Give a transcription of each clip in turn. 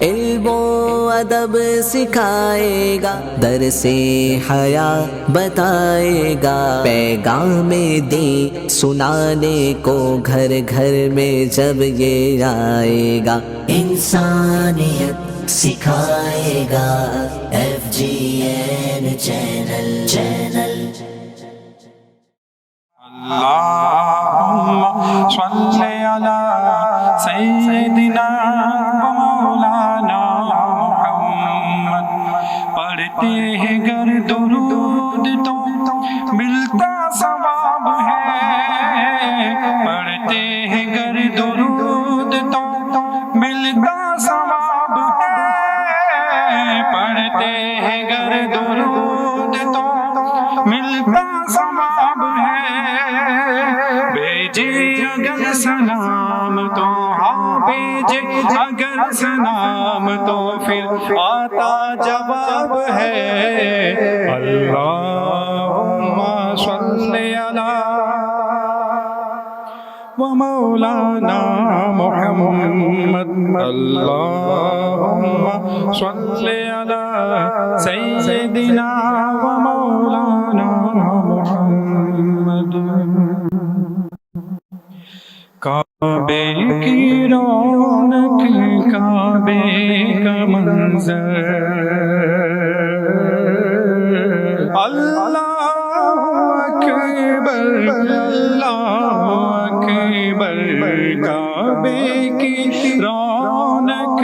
علم و ادب سکھائے گا، درس حیا بتائے گا، پیغام دین سنانے کو گھر گھر میں جب یہ آئے گا، انسانیت سکھائے گا FGN چینل۔ اللہم صل علی سیدنا و مولانا محمد۔ پڑھتے ہیں گر درود تو ملتا ثواب ہے، پڑھتے ہیں گر درود تو ملتا ثواب ہے، پڑھتے ہیں گر درود تو ملتا ثواب ہے، بھیجے اگر سلام تو ہاں بھیجے اگر سلام تو پھر آتا جواب ہے، اللہم صل علی و مولانا محمد، اللہم صل علی سیدنا و مولانا محمد۔ کعبے کی رونق، کعبے کا منظر، اللہ اکبر اللہ اکبر، کعبے کی رونق،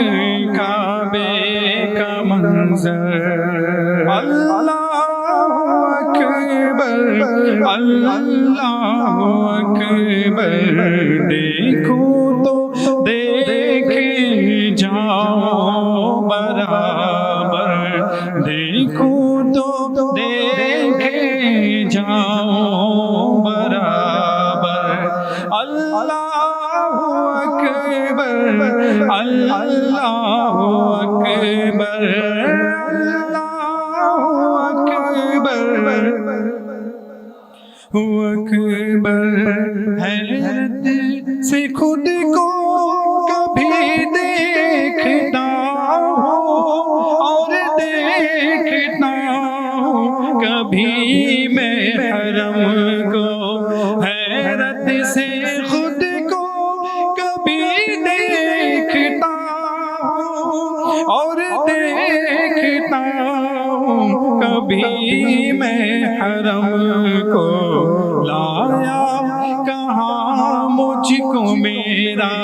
کعبے کا منظر، اللہ اکبر اللہ اکبر، دیکھو تو دیکھے جاؤ برابر، دیکھو تو دیکھے جاؤ برابر، اللہ اکبر اللہ اکبر اکبر، حیرت سے خود کو کبھی دیکھتا ہوں اور دیکھتا ہوں کبھی میں حرم کو، حیرت سے خود کو کبھی دیکھتا ہوں اور دیکھتا ہوں کبھی میں حرم کو، لایا کہاں مجھ کو میرا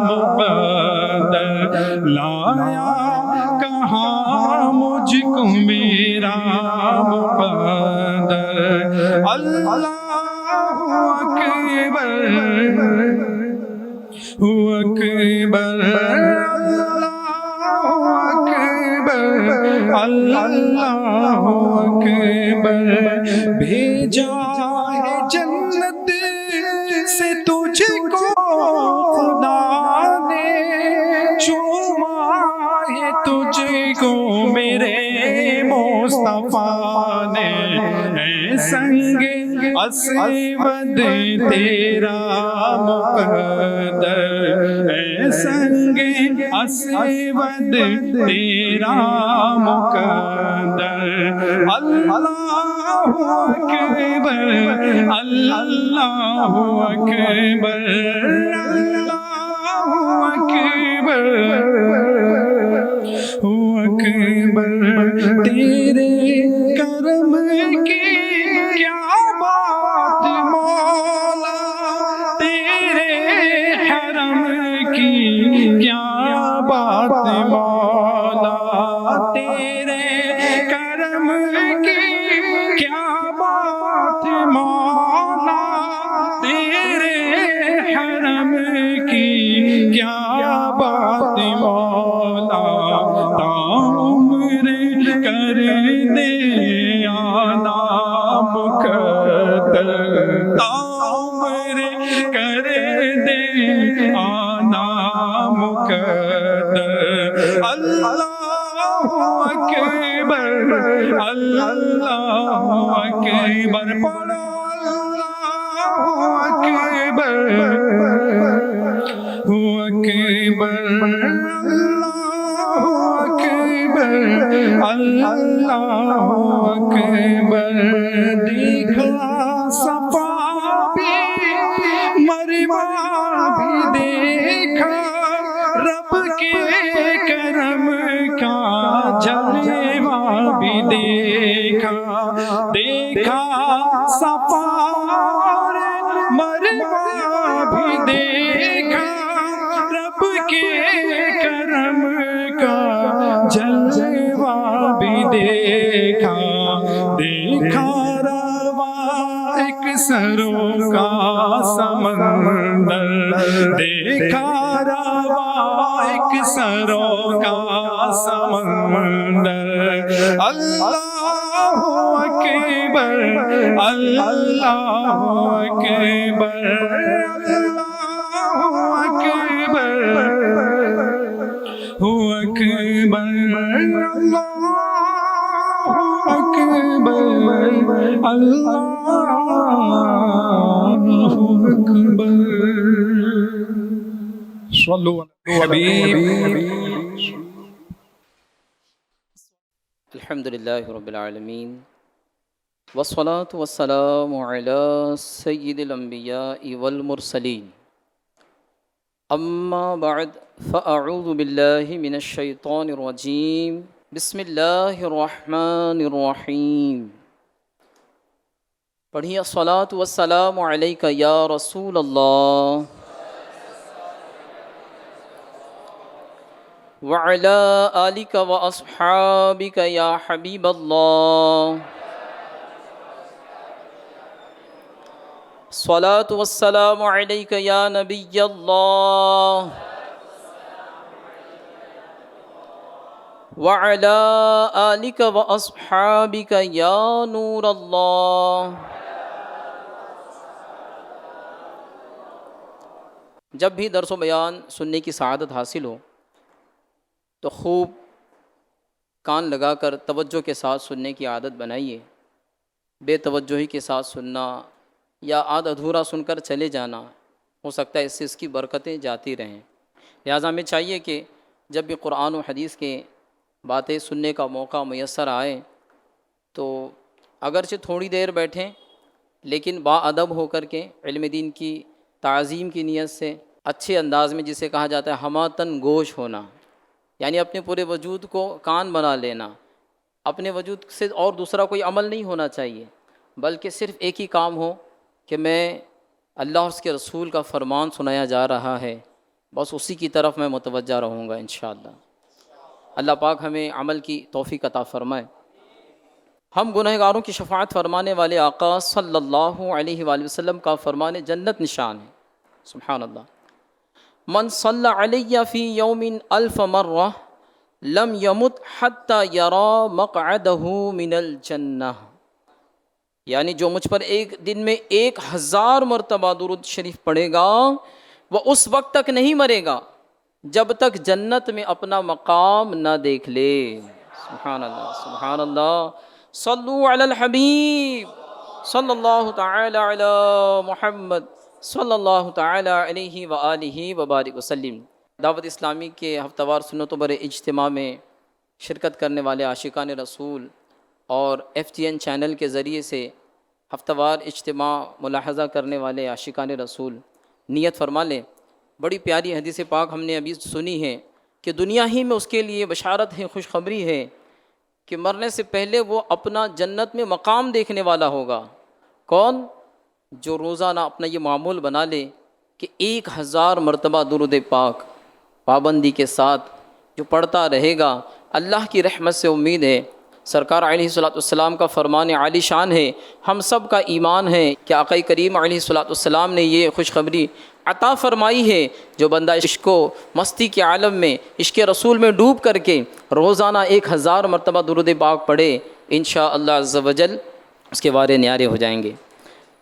مقدر، لایا کہاں مجھ کو میرا مقدر، اللہ اکبر اکبر اللہ اکبر، بھیجا ہے جنت سے تجھ کو خدا نے، چوما ہے تجھ کو میرے مصطفیٰ نے، اے سنگ اسود تیرا مقدر، اے سنگ اسود تیرا مقدر، اللہ اکبر اللہ اکبر اللہ اکبر اکبر، تیرے کرم کی کیا بات مولا، تیرے حرم کی کیا بات مولا، تیرے کرم کی کیا بات مولا، تیرے حرم کی کیا بات مولا، عمر کر دے آنا مقدر، عمر کر دے آنا مقدر، اللہ اکبر اللہ اکبر، پڑھو اللہ اکبر اکبر اللہ اکبر دیکھا صفا بھی مروا بھی دیکھا رب کے کرم کا جلوہ بھی دیکھا دیکھا صفا اور مروا بھی دیکھا رب کے کرم کا جلوہ بھی دیکھا دیکھا ایک سروں کا سمندر دیکھا ایک سروں کا سمندر اللہ اکبر اللہ اکبر اللہ اکبر ہو اکبر اللہ اکبر اللہ اکبر صلو علی الحبیب الحمدللہ رب العالمین والصلاة والسلام علی سید الانبیاء والمرسلین اما بعد فاعوذ باللہ من الشیطان الرجیم بسم اللہ الرحمن الرحیم پڑھیے الصلاة والسلام علیک یا رسول اللہ وعلی آلک واصحابک یا حبیب اللہ الصلاة والسلام علیک یا نبی اللہ وعلی آلک واصحابک یا نور اللہ۔ جب بھی درس و بیان سننے کی سعادت حاصل ہو تو خوب کان لگا کر توجہ کے ساتھ سننے کی عادت بنائیے۔ بے توجہی کے ساتھ سننا یا آدھ ادھورا سن کر چلے جانا ہو سکتا ہے اس سے اس کی برکتیں جاتی رہیں۔ لہٰذا ہمیں چاہیے کہ جب بھی قرآن و حدیث کے باتیں سننے کا موقع میسر آئے تو اگرچہ تھوڑی دیر بیٹھیں لیکن با ادب ہو کر کے علم دین کی تعظیم کی نیت سے اچھے انداز میں، جسے کہا جاتا ہے ہماتن گوش ہونا، یعنی اپنے پورے وجود کو کان بنا لینا۔ اپنے وجود سے اور دوسرا کوئی عمل نہیں ہونا چاہیے، بلکہ صرف ایک ہی کام ہو کہ میں اللہ اور اس کے رسول کا فرمان سنایا جا رہا ہے، بس اسی کی طرف میں متوجہ رہوں گا انشاءاللہ۔ اللہ پاک ہمیں عمل کی توفیق عطا فرمائے۔ ہم گنہگاروں کی شفاعت فرمانے والے آقا صلی اللہ علیہ وآلہ وسلم کا فرمان جنت نشان ہے۔ سبحان اللہ۔ من صلی علی فی یوم الف مرہ لم یمت حتی یرا مقعدہ من الجنہ، یعنی جو مجھ پر ایک دن میں 1000 مرتبہ درود شریف پڑھے گا وہ اس وقت تک نہیں مرے گا جب تک جنت میں اپنا مقام نہ دیکھ لے۔ سبحان اللہ سبحان اللہ۔ صلو علی الحبیب صلی اللہ تعالی علی محمد صلی اللہ تعالی علیہ وآلہ وبارک وسلم۔ دعوت اسلامی کے ہفتہ وار سنت و بر اجتماع میں شرکت کرنے والے عاشقان رسول اور FTN چینل کے ذریعے سے ہفتہ وار اجتماع ملاحظہ کرنے والے عاشقان رسول نیت فرما لیں۔ بڑی پیاری حدیث پاک ہم نے ابھی سنی ہے کہ دنیا ہی میں اس کے لیے بشارت ہے، خوشخبری ہے کہ مرنے سے پہلے وہ اپنا جنت میں مقام دیکھنے والا ہوگا۔ کون؟ جو روزانہ اپنا یہ معمول بنا لے کہ 1000 مرتبہ درود پاک پابندی کے ساتھ جو پڑھتا رہے گا۔ اللہ کی رحمت سے امید ہے، سرکار علیہ الصلوۃ والسلام کا فرمان عالی شان ہے، ہم سب کا ایمان ہے کہ آقا کریم علیہ الصلوۃ والسلام نے یہ خوشخبری عطا فرمائی ہے، جو بندہ عشق و مستی کے عالم میں عشق رسول میں ڈوب کر کے روزانہ 1000 مرتبہ درود پاک پڑھے، انشاءاللہ عز و جل اس کے وارے نیارے ہو جائیں گے۔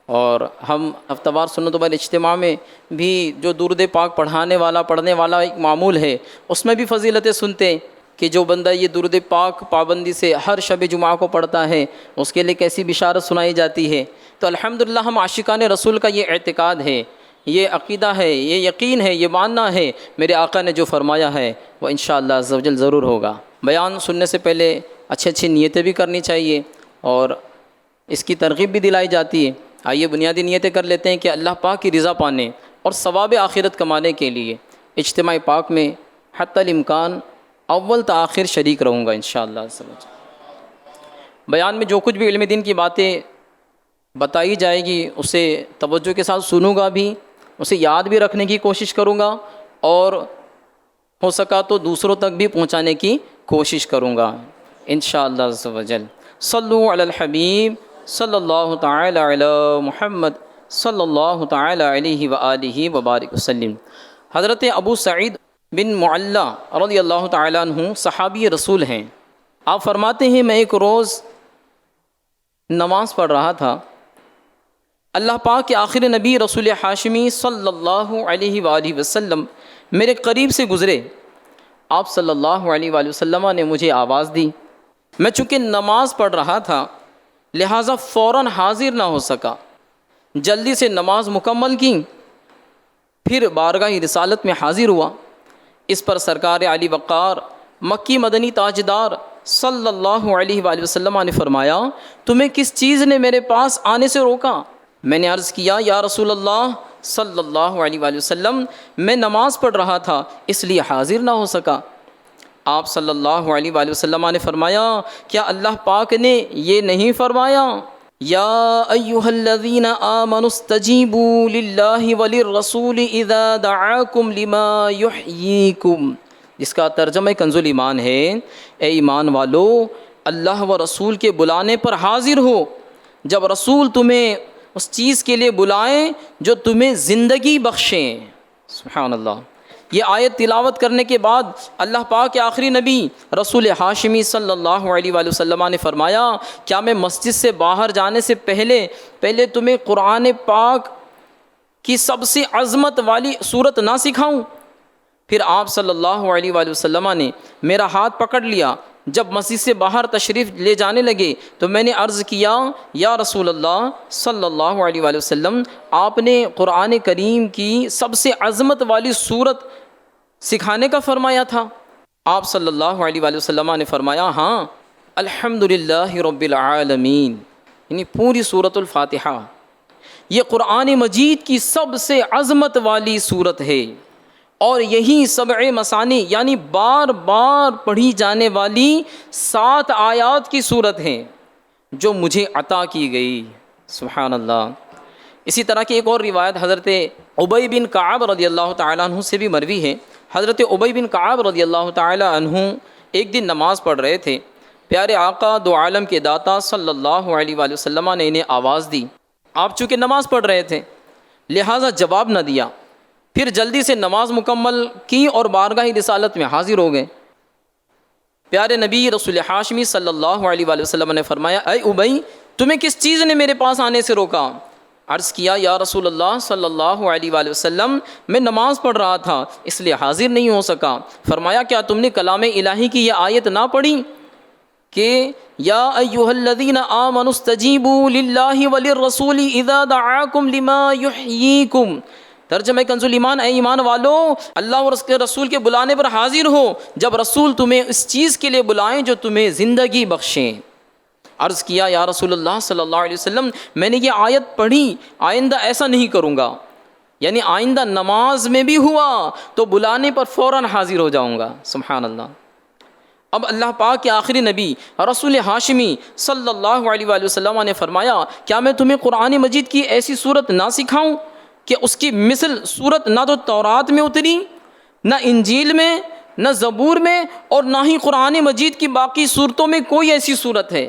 اور ہم ہفتہ وار سنت و بر اجتماع میں بھی جو درود پاک پڑھنے والا ایک معمول ہے، اس میں بھی فضیلتیں سنتے ہیں کہ جو بندہ یہ درود پاک پابندی سے ہر شب جمعہ کو پڑھتا ہے اس کے لیے کیسی بشارت سنائی جاتی ہے۔ تو الحمدللہ ہم عاشقان رسول کا یہ اعتقاد ہے، یہ عقیدہ ہے، یہ یقین ہے، یہ ماننا ہے میرے آقا نے جو فرمایا ہے وہ انشاءاللہ عز و جل ضرور ہوگا۔ بیان سننے سے پہلے اچھی نیتیں بھی کرنی چاہیے، اور اس کی ترغیب بھی دلائی جاتی ہے۔ آئیے بنیادی نیتیں کر لیتے ہیں کہ اللہ پاک کی رضا پانے اور ثواب آخرت کمانے کے لیے اجتماع پاک میں حتی الامکان اول تا آخر شریک رہوں گا انشاءاللہ۔ بیان میں جو کچھ بھی علم دین کی باتیں بتائی جائے گی اسے توجہ کے ساتھ سنوں گا بھی، اسے یاد بھی رکھنے کی کوشش کروں گا، اور ہو سکا تو دوسروں تک بھی پہنچانے کی کوشش کروں گا انشاءاللہ عز و جل۔ صلو علی الحبیب صلی اللہ تعالی علی محمد صلی اللہ تعالی علیہ وآلہ وبارک وسلم۔ حضرت ابو سعید بن معلّہ رضی اللہ تعالیٰ عنہ صحابی رسول ہیں۔ آپ فرماتے ہیں میں ایک روز نماز پڑھ رہا تھا، اللہ پاک کے آخر نبی رسول ہاشمی صلی اللہ علیہ وآلہ وسلم میرے قریب سے گزرے۔ آپ صلی اللہ علیہ وآلہ وسلم نے مجھے آواز دی۔ میں چونکہ نماز پڑھ رہا تھا لہٰذا فوراً حاضر نہ ہو سکا، جلدی سے نماز مکمل کی، پھر بارگاہ رسالت میں حاضر ہوا۔ اس پر سرکار علی وقار مکی مدنی تاجدار صلی اللہ علیہ وآلہ وسلم نے فرمایا تمہیں کس چیز نے میرے پاس آنے سے روکا؟ میں نے عرض کیا یا رسول اللہ صلی اللہ علیہ وآلہ وسلم میں نماز پڑھ رہا تھا اس لیے حاضر نہ ہو سکا۔ آپ صلی اللہ علیہ وآلہ وسلم نے فرمایا کیا اللہ پاک نے یہ نہیں فرمایا یا ایھا الذین آمنوا استجیبوا للہ وللرسول اذا دعاکم لما یحییکم، جس کا ترجمہ کنز الایمان ہے اے ایمان والو اللہ و رسول کے بلانے پر حاضر ہو جب رسول تمہیں اس چیز کے لیے بلائیں جو تمہیں زندگی بخشیں۔ سبحان اللہ۔ یہ آیت تلاوت کرنے کے بعد اللہ پاک کے آخری نبی رسول ہاشمی صلی اللہ علیہ وآلہ وسلم نے فرمایا کیا میں مسجد سے باہر جانے سے پہلے تمہیں قرآن پاک کی سب سے عظمت والی صورت نہ سکھاؤں؟ پھر آپ صلی اللہ علیہ وآلہ وسلم نے میرا ہاتھ پکڑ لیا۔ جب مسجد سے باہر تشریف لے جانے لگے تو میں نے عرض کیا یا رسول اللہ صلی اللہ علیہ وآلہ وسلم آپ نے قرآن کریم کی سب سے عظمت والی صورت سکھانے کا فرمایا تھا؟ آپ صلی اللہ علیہ وآلہ وسلم نے فرمایا ہاں الحمدللہ رب العالمین، یعنی پوری سورۃ الفاتحہ یہ قرآن مجید کی سب سے عظمت والی صورت ہے، اور یہی سبع مثانی یعنی بار بار پڑھی جانے والی 7 آیات کی صورت ہیں جو مجھے عطا کی گئی۔ سبحان اللہ۔ اسی طرح کی ایک اور روایت حضرت ابی بن کعب رضی اللہ تعالیٰ عنہ سے بھی مروی ہے۔ حضرت ابی بن کعب رضی اللہ تعالیٰ عنہ ایک دن نماز پڑھ رہے تھے، پیارے آقا دو عالم کے داتا صلی اللہ علیہ وآلہ وسلم نے انہیں آواز دی۔ آپ چونکہ نماز پڑھ رہے تھے لہٰذا جواب نہ دیا، پھر جلدی سے نماز مکمل کی اور بارگاہ رسالت میں حاضر ہو گئے۔ پیارے نبی رسول ہاشمی صلی اللہ علیہ وآلہ وسلم نے فرمایا اے ابی تمہیں کس چیز نے میرے پاس آنے سے روکا؟ عرض کیا یا رسول اللہ صلی اللہ علیہ وآلہ وسلم میں نماز پڑھ رہا تھا اس لیے حاضر نہیں ہو سکا۔ فرمایا کیا تم نے کلام الہی کی یہ آیت نہ پڑھی کہ یا ایھا الذین آمنوا استجیبوا للہ وللرسول اذا دعاکم لما یحییکم؟ ترجمہ کنز الایمان اے ایمان والو اللہ اور اس کے رسول کے بلانے پر حاضر ہو جب رسول تمہیں اس چیز کے لیے بلائیں جو تمہیں زندگی بخشیں۔ عرض کیا یا رسول اللہ صلی اللہ علیہ وسلم میں نے یہ آیت پڑھی، آئندہ ایسا نہیں کروں گا، یعنی آئندہ نماز میں بھی ہوا تو بلانے پر فوراً حاضر ہو جاؤں گا۔ سبحان اللہ۔ اب اللہ پاک کے آخری نبی رسول ہاشمی صلی اللہ علیہ وآلہ وسلم نے فرمایا کیا میں تمہیں قرآن مجید کی ایسی صورت نہ سکھاؤں کہ اس کی مثل صورت نہ تو تورات میں اتری، نہ انجیل میں، نہ زبور میں، اور نہ ہی قرآن مجید کی باقی صورتوں میں کوئی ایسی صورت ہے؟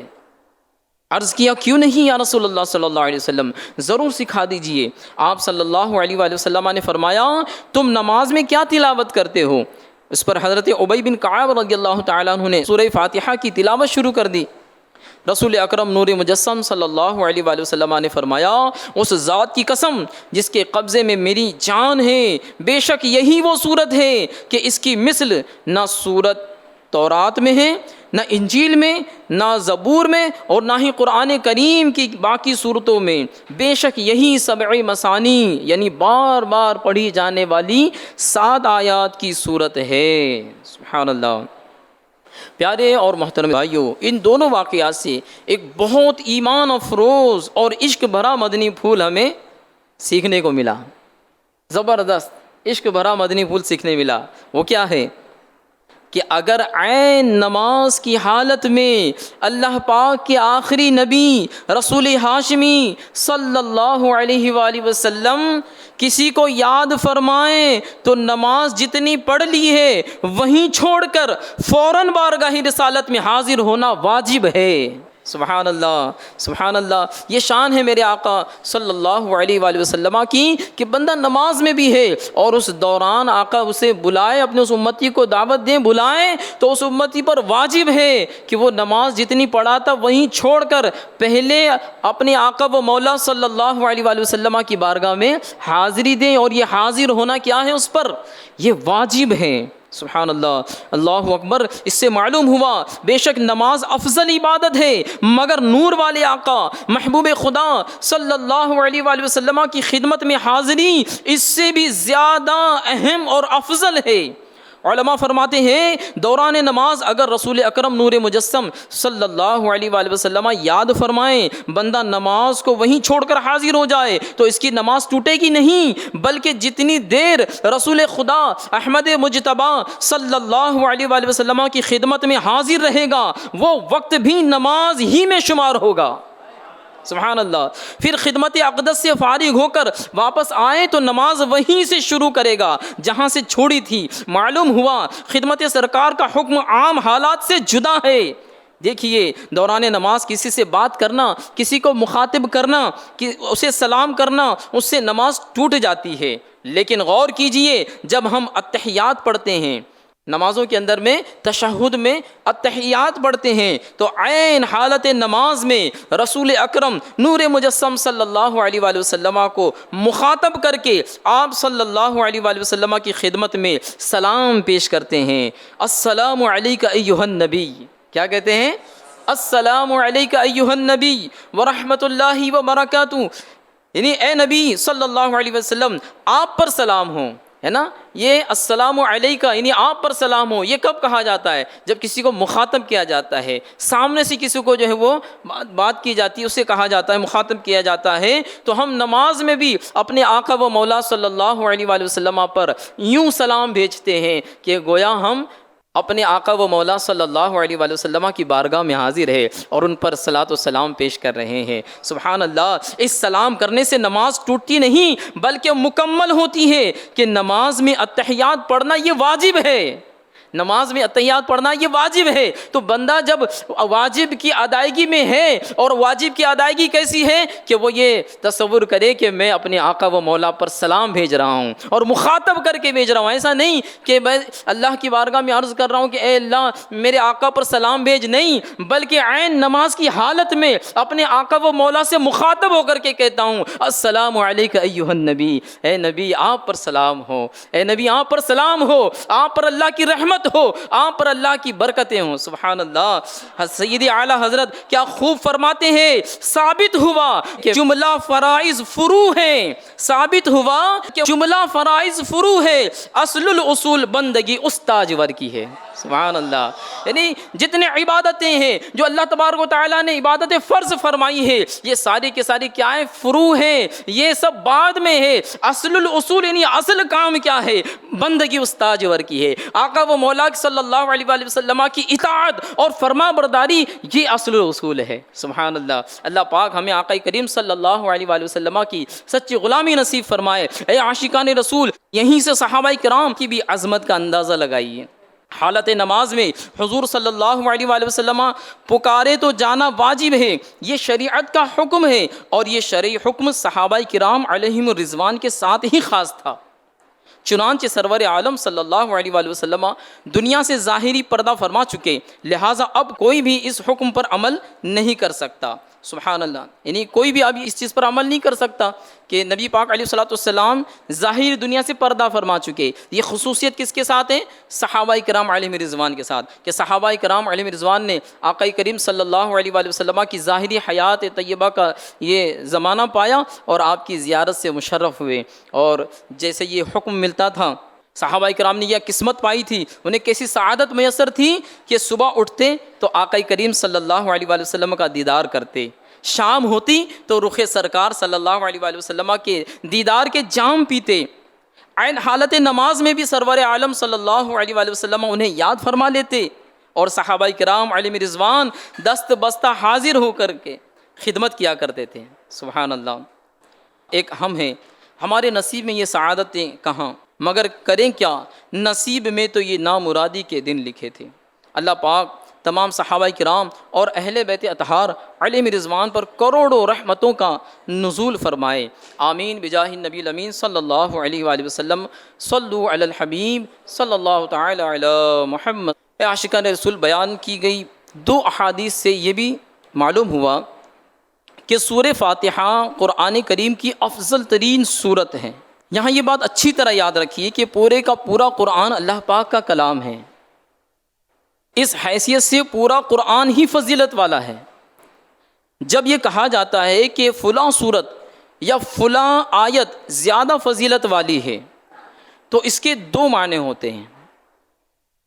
عرض کیا کیوں نہیں یا رسول اللہ صلی اللہ علیہ وسلم، ضرور سکھا دیجئے۔ آپ صلی اللہ علیہ وآلہ وسلم نے فرمایا تم نماز میں کیا تلاوت کرتے ہو؟ اس پر حضرت ابی بن کعب رضی اللہ تعالیٰ عنہ نے سورہ فاتحہ کی تلاوت شروع کر دی۔ رسول اکرم نور مجسم صلی اللہ علیہ وآلہ وسلم نے فرمایا اس ذات کی قسم جس کے قبضے میں میری جان ہے بے شک یہی وہ صورت ہے کہ اس کی مثل نہ صورت تورات میں ہے، نہ انجیل میں، نہ زبور میں، اور نہ ہی قرآن کریم کی باقی صورتوں میں۔ بے شک یہی سبع مثانی یعنی بار بار پڑھی جانے والی 7 آیات کی صورت ہے۔ سبحان اللہ۔ پیارے اور محترم بھائیوں، ان دونوں واقعات سے ایک بہت ایمان افروز اور عشق بھرا مدنی پھول ہمیں سیکھنے کو ملا، زبردست عشق بھرا مدنی پھول سیکھنے ملا۔ وہ کیا ہے کہ اگر عین نماز کی حالت میں اللہ پاک کے آخری نبی رسول ہاشمی صلی اللہ علیہ وآلہ وسلم کسی کو یاد فرمائیں تو نماز جتنی پڑھ لی ہے وہیں چھوڑ کر فوراً بارگاہ رسالت میں حاضر ہونا واجب ہے۔ سبحان اللہ، سبحان اللہ، یہ شان ہے میرے آقا صلی اللہ علیہ وآلہ وسلم کی کہ بندہ نماز میں بھی ہے اور اس دوران آقا اسے بلائے، اپنے اس امتی کو دعوت دیں، بلائیں تو اس امتی پر واجب ہے کہ وہ نماز جتنی پڑھاتا وہیں چھوڑ کر پہلے اپنے آقا و مولا صلی اللہ علیہ وآلہ وسلم کی بارگاہ میں حاضری دیں، اور یہ حاضر ہونا کیا ہے اس پر؟ یہ واجب ہے۔ سبحان اللہ، اللہ اکبر۔ اس سے معلوم ہوا بے شک نماز افضل عبادت ہے، مگر نور والے آقا محبوب خدا صلی اللہ علیہ وآلہ وسلم کی خدمت میں حاضری اس سے بھی زیادہ اہم اور افضل ہے۔ علماء فرماتے ہیں دوران نماز اگر رسول اکرم نور مجسم صلی اللہ علیہ وآلہ وسلم یاد فرمائیں، بندہ نماز کو وہیں چھوڑ کر حاضر ہو جائے تو اس کی نماز ٹوٹے گی نہیں، بلکہ جتنی دیر رسول خدا احمد مجتبی صلی اللہ علیہ وآلہ وسلم کی خدمت میں حاضر رہے گا وہ وقت بھی نماز ہی میں شمار ہوگا۔ سبحان اللہ۔ پھر خدمت اقدس سے فارغ ہو کر واپس آئے تو نماز وہیں سے شروع کرے گا جہاں سے چھوڑی تھی۔ معلوم ہوا خدمت سرکار کا حکم عام حالات سے جدا ہے۔ دیکھیے دوران نماز کسی سے بات کرنا، کسی کو مخاطب کرنا، اسے سلام کرنا، اس سے نماز ٹوٹ جاتی ہے۔ لیکن غور کیجئے جب ہم اتحیات پڑھتے ہیں، نمازوں کے اندر میں تشہد میں اتحیات پڑھتے ہیں تو عین حالت نماز میں رسول اکرم نور مجسم صلی اللہ علیہ وآلہ وسلم کو مخاطب کر کے آپ صلی اللہ علیہ وآلہ وسلم کی خدمت میں سلام پیش کرتے ہیں۔ السلام علیک ایھا النبی، کیا کہتے ہیں؟ السلام علیک ایھا النبی ورحمۃ اللہ وبرکاتہ، یعنی اے نبی صلی اللہ علیہ وسلم آپ پر سلام ہوں، ہے نا؟ یہ السلام علیکہ یعنی آپ پر سلام ہو، یہ کب کہا جاتا ہے؟ جب کسی کو مخاطب کیا جاتا ہے، سامنے سے کسی کو جو ہے وہ بات کی جاتی ہے، اسے کہا جاتا ہے، مخاطب کیا جاتا ہے۔ تو ہم نماز میں بھی اپنے آقا و مولا صلی اللہ علیہ وآلہ وسلم پر یوں سلام بھیجتے ہیں کہ گویا ہم اپنے آقا و مولا صلی اللہ علیہ وآلہ وسلم کی بارگاہ میں حاضر ہے اور ان پر صلاۃ و سلام پیش کر رہے ہیں۔ سبحان اللہ۔ اس سلام کرنے سے نماز ٹوٹتی نہیں بلکہ مکمل ہوتی ہے کہ نماز میں اتحیات پڑھنا یہ واجب ہے، نماز میں اتحیات پڑھنا یہ واجب ہے۔ تو بندہ جب واجب کی ادائیگی میں ہے، اور واجب کی ادائیگی کیسی ہے کہ وہ یہ تصور کرے کہ میں اپنے آقا و مولا پر سلام بھیج رہا ہوں اور مخاطب کر کے بھیج رہا ہوں، ایسا نہیں کہ میں اللہ کی بارگاہ میں عرض کر رہا ہوں کہ اے اللہ میرے آقا پر سلام بھیج، نہیں، بلکہ عین نماز کی حالت میں اپنے آقا و مولا سے مخاطب ہو کر کے کہتا ہوں السلام علیک ایھا النبی، اے نبی آپ پر سلام ہو، اے نبی آپ پر سلام ہو، آپ پر اللہ کی رحمت ہو، آپ پر اللہ کی برکتیں ہوں۔ سبحان اللہ۔ سیدی اعلیٰ حضرت کیا خوب فرماتے ہیں، ثابت ہوا کہ جملہ فرائض فروع ہیں، ثابت ہوا کہ جملہ فرائض فروع ہے، اصل الاصول بندگی اس تاجور کی ہے۔ سبحان اللہ۔ یعنی جتنے عبادتیں ہیں جو اللہ تبارک و تعالیٰ نے عبادت فرض فرمائی ہے، یہ ساری کے ساری کیا ہے؟ فروع ہیں، یہ سب بعد میں ہے۔ اصل الاصول یعنی اصل کام کیا ہے؟ بندگی اس تاجور کی ہے۔ آقا و مولا صلی اللہ علیہ وآلہ وسلم کی اطاعت اور فرما برداری یہ اصل الاصول ہے۔ سبحان اللہ۔ اللہ پاک ہمیں آقا کریم صلی اللہ علیہ وآلہ وسلم کی سچی غلامی نصیب فرمائے۔ اے عاشقان رسول، یہیں سے صحابہ کرام کی بھی عظمت کا اندازہ لگائیے۔ حالت نماز میں حضور صلی اللہ علیہ وآلہ وسلم پکارے تو جانا واجب ہے، یہ شریعت کا حکم ہے، اور یہ شرعی حکم صحابہ کرام علیہم الرضوان کے ساتھ ہی خاص تھا۔ چنانچہ سرور عالم صلی اللہ علیہ وآلہ وسلم دنیا سے ظاہری پردہ فرما چکے، لہٰذا اب کوئی بھی اس حکم پر عمل نہیں کر سکتا۔ سبحان اللہ۔ یعنی کوئی بھی اب اس چیز پر عمل نہیں کر سکتا کہ نبی پاک علیہ الصلوۃ والسلام ظاہر دنیا سے پردہ فرما چکے۔ یہ خصوصیت کس کے ساتھ ہے؟ صحابہ کرام علیہم رضوان کے ساتھ، کہ صحابہ کرام علیہم رضوان نے آقا کریم صلی اللہ علیہ وآلہ وسلم کی ظاہری حیات طیبہ کا یہ زمانہ پایا اور آپ کی زیارت سے مشرف ہوئے، اور جیسے یہ حکم ملتا تھا صحابہ کرام نے یہ قسمت پائی تھی، انہیں کیسی سعادت میسر تھی کہ صبح اٹھتے تو آقا کریم صلی اللہ علیہ وآلہ وسلم کا دیدار کرتے، شام ہوتی تو رخ سرکار صلی اللہ علیہ وآلہ وسلم کے دیدار کے جام پیتے، عین حالت نماز میں بھی سرور عالم صلی اللہ علیہ وآلہ وسلم انہیں یاد فرما لیتے، اور صحابہ کرام علیہم رضوان دست بستہ حاضر ہو کر کے خدمت کیا کرتے تھے۔ سبحان اللہ۔ ایک ہم ہیں، ہمارے نصیب میں یہ سعادتیں کہاں، مگر کریں کیا، نصیب میں تو یہ نامرادی کے دن لکھے تھے۔ اللہ پاک تمام صحابہ کرام اور اہل بیت اطہار علیہم رضوان پر کروڑوں رحمتوں کا نزول فرمائے، آمین بجاہ النبی الامین صلی اللہ علیہ وآلہ وسلم۔ صلو علی الحبیب صلی اللہ تعالی علی محمد۔ عاشقان رسول، بیان کی گئی دو احادیث سے یہ بھی معلوم ہوا کہ سورہ فاتحہ قرآن کریم کی افضل ترین سورت ہے۔ یہاں یہ بات اچھی طرح یاد رکھیے کہ پورے کا پورا قرآن اللہ پاک کا کلام ہے، اس حیثیت سے پورا قرآن ہی فضیلت والا ہے۔ جب یہ کہا جاتا ہے کہ فلاں سورت یا فلاں آیت زیادہ فضیلت والی ہے تو اس کے دو معنی ہوتے ہیں۔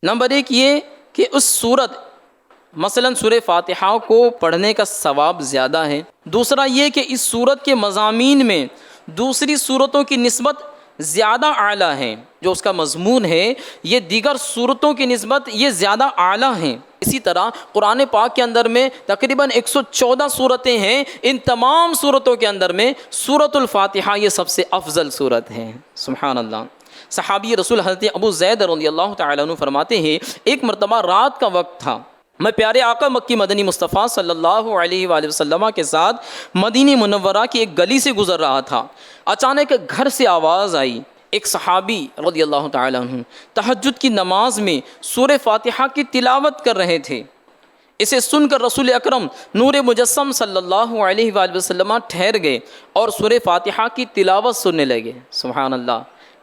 نمبر ایک یہ کہ اس سورت مثلاً سورہ فاتحہ کو پڑھنے کا ثواب زیادہ ہے، دوسرا یہ کہ اس سورت کے مضامین میں دوسری سورتوں کی نسبت زیادہ اعلیٰ ہیں، جو اس کا مضمون ہے یہ دیگر سورتوں کی نسبت یہ زیادہ اعلیٰ ہیں۔ اسی طرح قرآن پاک کے اندر میں تقریباً 114 سورتیں ہیں، ان تمام سورتوں کے اندر میں سورۃ الفاتحہ یہ سب سے افضل سورت ہے۔ سبحان اللہ۔ صحابی رسول حضرت ابو زید رضی اللہ تعالیٰ عنہ فرماتے ہیں، ایک مرتبہ رات کا وقت تھا، میں پیارے آقا مکی مدنی مصطفیٰ صلی اللہ علیہ وآلہ وسلم کے ساتھ مدینہ منورہ کی ایک گلی سے گزر رہا تھا، اچانک گھر سے آواز آئی، ایک صحابی رضی اللہ تعالیٰ عنہ تہجد کی نماز میں سورہ فاتحہ کی تلاوت کر رہے تھے۔ اسے سن کر رسول اکرم نور مجسم صلی اللہ علیہ وآلہ وسلم ٹھہر گئے اور سورہ فاتحہ کی تلاوت سننے لگے۔ سبحان اللہ،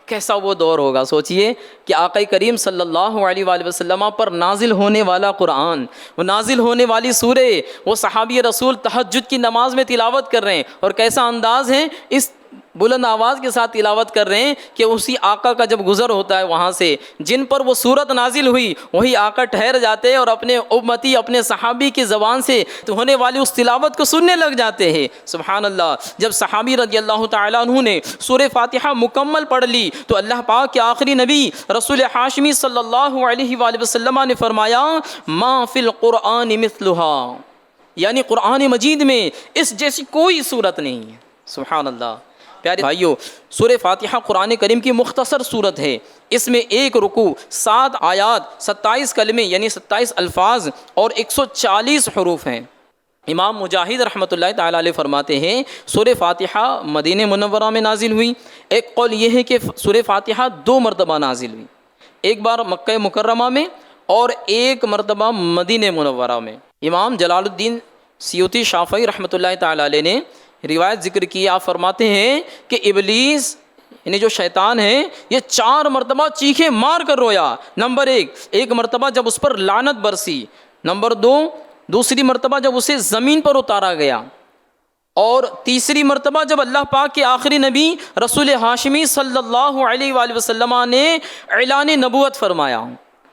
کیسا وہ دور ہوگا، سوچئے کہ آقا کریم صلی اللہ علیہ وآلہ وسلم پر نازل ہونے والا قرآن، وہ نازل ہونے والی سورہ، وہ صحابی رسول تہجد کی نماز میں تلاوت کر رہے ہیں، اور کیسا انداز ہے، اس بلند آواز کے ساتھ تلاوت کر رہے ہیں کہ اسی آقا کا جب گزر ہوتا ہے وہاں سے جن پر وہ صورت نازل ہوئی، وہی آقا ٹھہر جاتے ہیں اور اپنے امتی اپنے صحابی کی زبان سے ہونے والی اس تلاوت کو سننے لگ جاتے ہیں۔ سبحان اللہ۔ جب صحابی رضی اللہ تعالیٰ عنہ نے سورہ فاتحہ مکمل پڑھ لی تو اللہ پاک کے آخری نبی رسول ہاشمی صلی اللہ علیہ وآلہ وسلم نے فرمایا، ما فی القرآن مثلھا، یعنی قرآن مجید میں اس جیسی کوئی صورت نہیں ہے۔ سبحان اللہ۔ پیارے بھائیو، سورہ فاتحہ قرآن کریم کی مختصر صورت ہے، اس میں ایک رکوع، 7 آیات، 27 کلمے یعنی 27 الفاظ اور 140 حروف ہیں۔ امام مجاہد رحمۃ اللہ تعالیٰ علیہ فرماتے ہیں سورہ فاتحہ مدینہ منورہ میں نازل ہوئی۔ ایک قول یہ ہے کہ سورہ فاتحہ 2 مرتبہ نازل ہوئی، ایک بار مکہ مکرمہ میں اور ایک مرتبہ مدینہ منورہ میں۔ امام جلال الدین سیوطی شافعی رحمۃ اللہ تعالیٰ علیہ نے روایت ذکر کی، آپ فرماتے ہیں کہ ابلیس یعنی جو شیطان ہے یہ 4 مرتبہ چیخیں مار کر رویا۔ نمبر ایک مرتبہ جب اس پر لعنت برسی، نمبر 2 دوسری مرتبہ جب اسے زمین پر اتارا گیا، اور تیسری مرتبہ جب اللہ پاک کے آخری نبی رسول ہاشمی صلی اللہ علیہ وآلہ وسلم نے اعلان نبوت فرمایا۔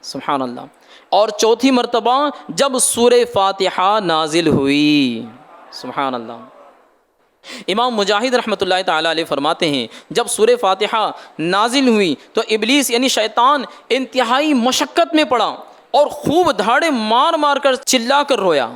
سبحان اللہ۔ اور چوتھی مرتبہ جب سورہ فاتحہ نازل ہوئی۔ سبحان اللہ۔ امام مجاہد رحمۃ اللہ تعالیٰ علیہ فرماتے ہیں جب سورہ فاتحہ نازل ہوئی تو ابلیس یعنی شیطان انتہائی مشقت میں پڑا اور خوب دھاڑے مار مار کر چلا کر رویا۔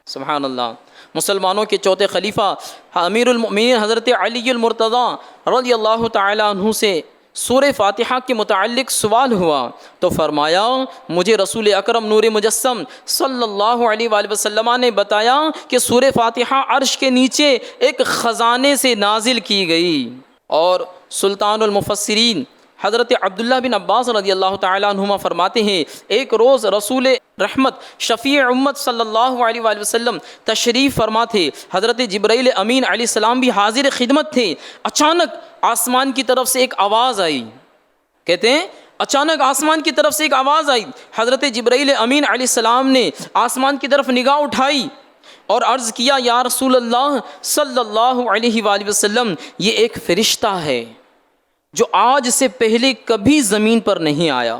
سبحان اللہ۔ مسلمانوں کے چوتھے خلیفہ امیر المؤمنین حضرت علی المرتضیٰ رضی اللہ تعالیٰ عنہ سے سورہ فاتحہ کے متعلق سوال ہوا تو فرمایا، مجھے رسول اکرم نور مجسم صلی اللہ علیہ وآلہ وسلم نے بتایا کہ سورہ فاتحہ عرش کے نیچے ایک خزانے سے نازل کی گئی۔ اور سلطان المفسرین حضرت عبداللہ بن عباس رضی اللہ تعالیٰ عنہما فرماتے ہیں، ایک روز رسول رحمت شفیع امت صلی اللہ علیہ وآلہ وسلم تشریف فرما تھے، حضرت جبرائیل امین علیہ السلام بھی حاضر خدمت تھے۔ اچانک آسمان کی طرف سے ایک آواز آئی، کہتے ہیں اچانک آسمان کی طرف سے ایک آواز آئی، حضرت جبرائیل امین علیہ السلام نے آسمان کی طرف نگاہ اٹھائی اور عرض کیا، یا رسول اللہ صلی اللہ علیہ وآلہ وسلم، یہ ایک فرشتہ ہے جو آج سے پہلے کبھی زمین پر نہیں آیا۔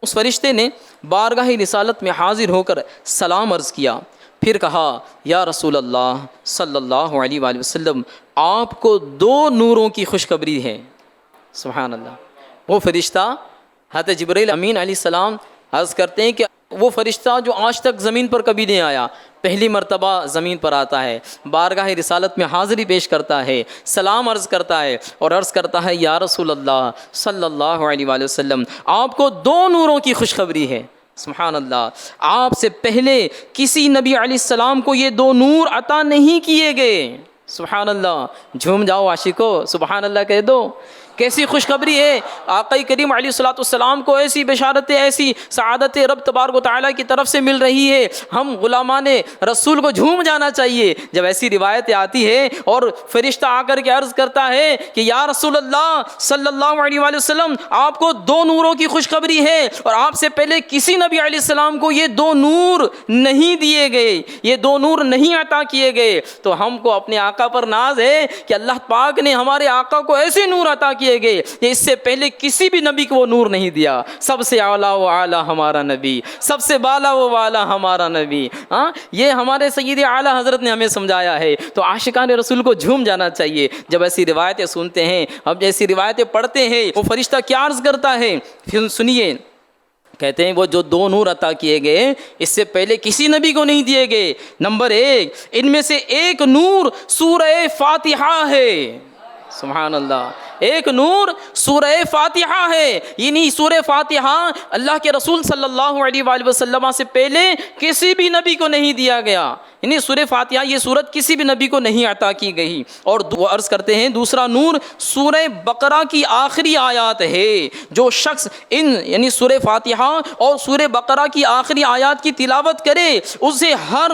اس فرشتے نے بارگاہ رسالت میں حاضر ہو کر سلام عرض کیا، پھر کہا یا رسول اللہ صلی اللہ علیہ وآلہ وسلم، آپ کو 2 نوروں کی خوشخبری ہے۔ سبحان اللہ۔ وہ فرشتہ حضرت جبرائیل امین علیہ السلام عرض کرتے ہیں کہ وہ فرشتہ جو آج تک زمین پر کبھی نہیں آیا، پہلی مرتبہ زمین پر آتا ہے، بارگاہ رسالت میں حاضری پیش کرتا ہے، سلام عرض کرتا ہے اور عرض کرتا ہے یا رسول اللہ صلی اللہ علیہ وآلہ وسلم، آپ کو 2 نوروں کی خوشخبری ہے۔ سبحان اللہ۔ آپ سے پہلے کسی نبی علیہ السلام کو یہ 2 نور عطا نہیں کیے گئے۔ سبحان اللہ۔ جھوم جاؤ عاشقو، سبحان اللہ کہہ دو۔ کیسی خوشخبری ہے، آقا کریم علیہ الصلوۃ والسلام کو ایسی بشارتیں، ایسی سعادتیں رب تبارک و تعالیٰ کی طرف سے مل رہی ہے، ہم غلامان رسول کو جھوم جانا چاہیے جب ایسی روایتیں آتی ہے اور فرشتہ آ کر کے عرض کرتا ہے کہ یا رسول اللہ صلی اللہ علیہ وآلہ وسلم، آپ کو 2 نوروں کی خوشخبری ہے اور آپ سے پہلے کسی نبی علیہ السلام کو یہ 2 نور نہیں دیے گئے، یہ 2 نور نہیں عطا کیے گئے، تو ہم کو اپنے آقا پر ناز ہے کہ اللہ پاک نے ہمارے آقا کو ایسے نور عطا کیے گئے کہ اس سے پہلے کسی بھی نبی کو وہ نور نہیں دیا۔ سب سے اعلیٰ و اعلیٰ ہمارا نبی، سب سے بالا و والا ہمارا نبی۔ یہ ہمارے سید اعلیٰ حضرت نے ہمیں سمجھایا ہے، تو عاشقان رسول کو جھوم جانا چاہیے جب ایسی روایتیں سنتے ہیں، اب ایسی روایتیں پڑھتے ہیں۔ وہ فرشتہ کیا عرض کرتا ہے، پھر سنیے، کہتے ہیں وہ جو 2 نور عطا کیے گئے اس سے پہلے کسی نبی کو نہیں دیے گئے۔ نمبر 1، ان میں سے ایک نور سورہ فاتحہ ہے۔ سبحان اللہ۔ ایک نور سورہ فاتحہ ہے، یعنی سورہ فاتحہ اللہ کے رسول صلی اللہ علیہ وآلہ وسلم سے پہلے کسی بھی نبی کو نہیں دیا گیا، یعنی سورہ فاتحہ یہ سورت کسی بھی نبی کو نہیں عطا کی گئی۔ اور وہ عرض کرتے ہیں دوسرا نور سورہ بقرہ کی آخری آیات ہے۔ جو شخص ان یعنی سورہ فاتحہ اور سورہ بقرہ کی آخری آیات کی تلاوت کرے اسے ہر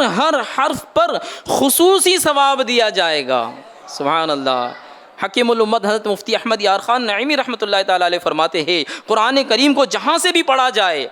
حرف پر خصوصی ثواب دیا جائے گا۔ سبحان اللہ۔ حکیم الامت حضرت مفتی احمد یار خان نعیمی رحمۃ اللہ تعالیٰ علیہ فرماتے ہیں قرآن کریم کو جہاں سے بھی پڑھا جائے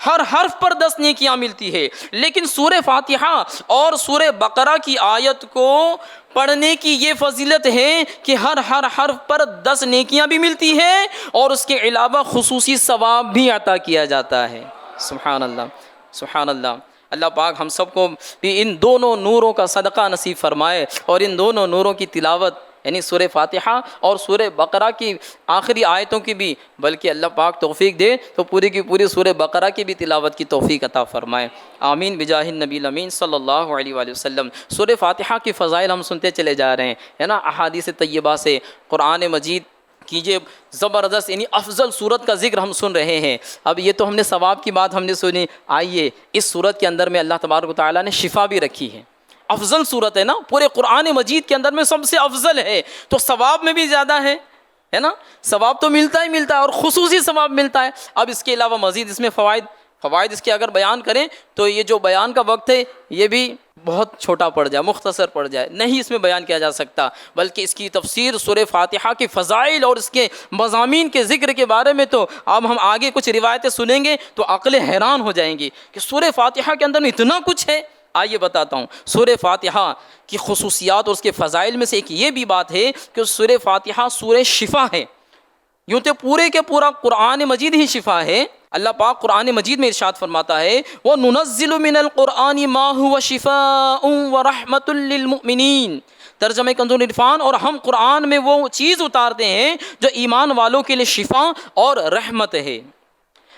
ہر حرف پر 10 نیکیاں ملتی ہے، لیکن سورہ فاتحہ اور سورہ بقرہ کی آیت کو پڑھنے کی یہ فضیلت ہے کہ ہر حرف پر 10 نیکیاں بھی ملتی ہے اور اس کے علاوہ خصوصی ثواب بھی عطا کیا جاتا ہے۔ سبحان اللہ، سبحان اللہ۔ اللہ پاک ہم سب کو بھی ان دونوں نوروں کا صدقہ نصیب فرمائے اور ان دونوں نوروں کی تلاوت یعنی سورہ فاتحہ اور سورہ بقرہ کی آخری آیتوں کی بھی، بلکہ اللہ پاک توفیق دے تو پوری کی پوری سورہ بقرہ کی بھی تلاوت کی توفیق عطا فرمائے، آمین بجاہ النبی الامین صلی اللہ علیہ وآلہ وسلم۔ سورہ فاتحہ کی فضائل ہم سنتے چلے جا رہے ہیں، ہے نا، احادیث طیبہ سے قرآن مجید کیجئے زبردست یعنی افضل صورت کا ذکر ہم سن رہے ہیں۔ اب یہ تو ہم نے ثواب کی بات ہم نے سنی، آئیے اس صورت کے اندر میں اللہ تبارک و تعالیٰ نے شفا بھی رکھی ہے، افضل صورت ہے نا، پورے قرآن مجید کے اندر میں سب سے افضل ہے، تو ثواب میں بھی زیادہ ہے نا، ثواب تو ملتا ہی ملتا ہے اور خصوصی ثواب ملتا ہے۔ اب اس کے علاوہ مزید اس میں فوائد اس کے اگر بیان کریں تو یہ جو بیان کا وقت ہے یہ بھی بہت چھوٹا پڑ جائے، مختصر پڑ جائے، نہیں اس میں بیان کیا جا سکتا، بلکہ اس کی تفسیر سورہ فاتحہ کے فضائل اور اس کے مضامین کے ذکر کے بارے میں تو اب ہم آگے کچھ روایتیں سنیں گے تو عقلیں حیران ہو جائیں گی کہ سورہ فاتحہ کے اندر اتنا کچھ ہے۔ آئیے بتاتا ہوں، سورہ فاتحہ کی خصوصیات اور اس کے فضائل میں سے ایک یہ بھی بات ہے کہ سورہ فاتحہ سورہ شفا ہے، یوں تو پورے کے پورا قرآن مجید ہی شفا ہے۔ اللہ پاک قرآن مجید میں ارشاد فرماتا ہے وَنُنَزِّلُ مِنَ الْقُرْآنِ مَا هُوَ شِفَاءٌ وَرَحْمَةٌ لِّلْمُؤْمِنِينَ، ترجمہ کنزُ العرفان، اور ہم قرآن میں وہ چیز اتارتے ہیں جو ایمان والوں کے لیے شفا اور رحمت ہے۔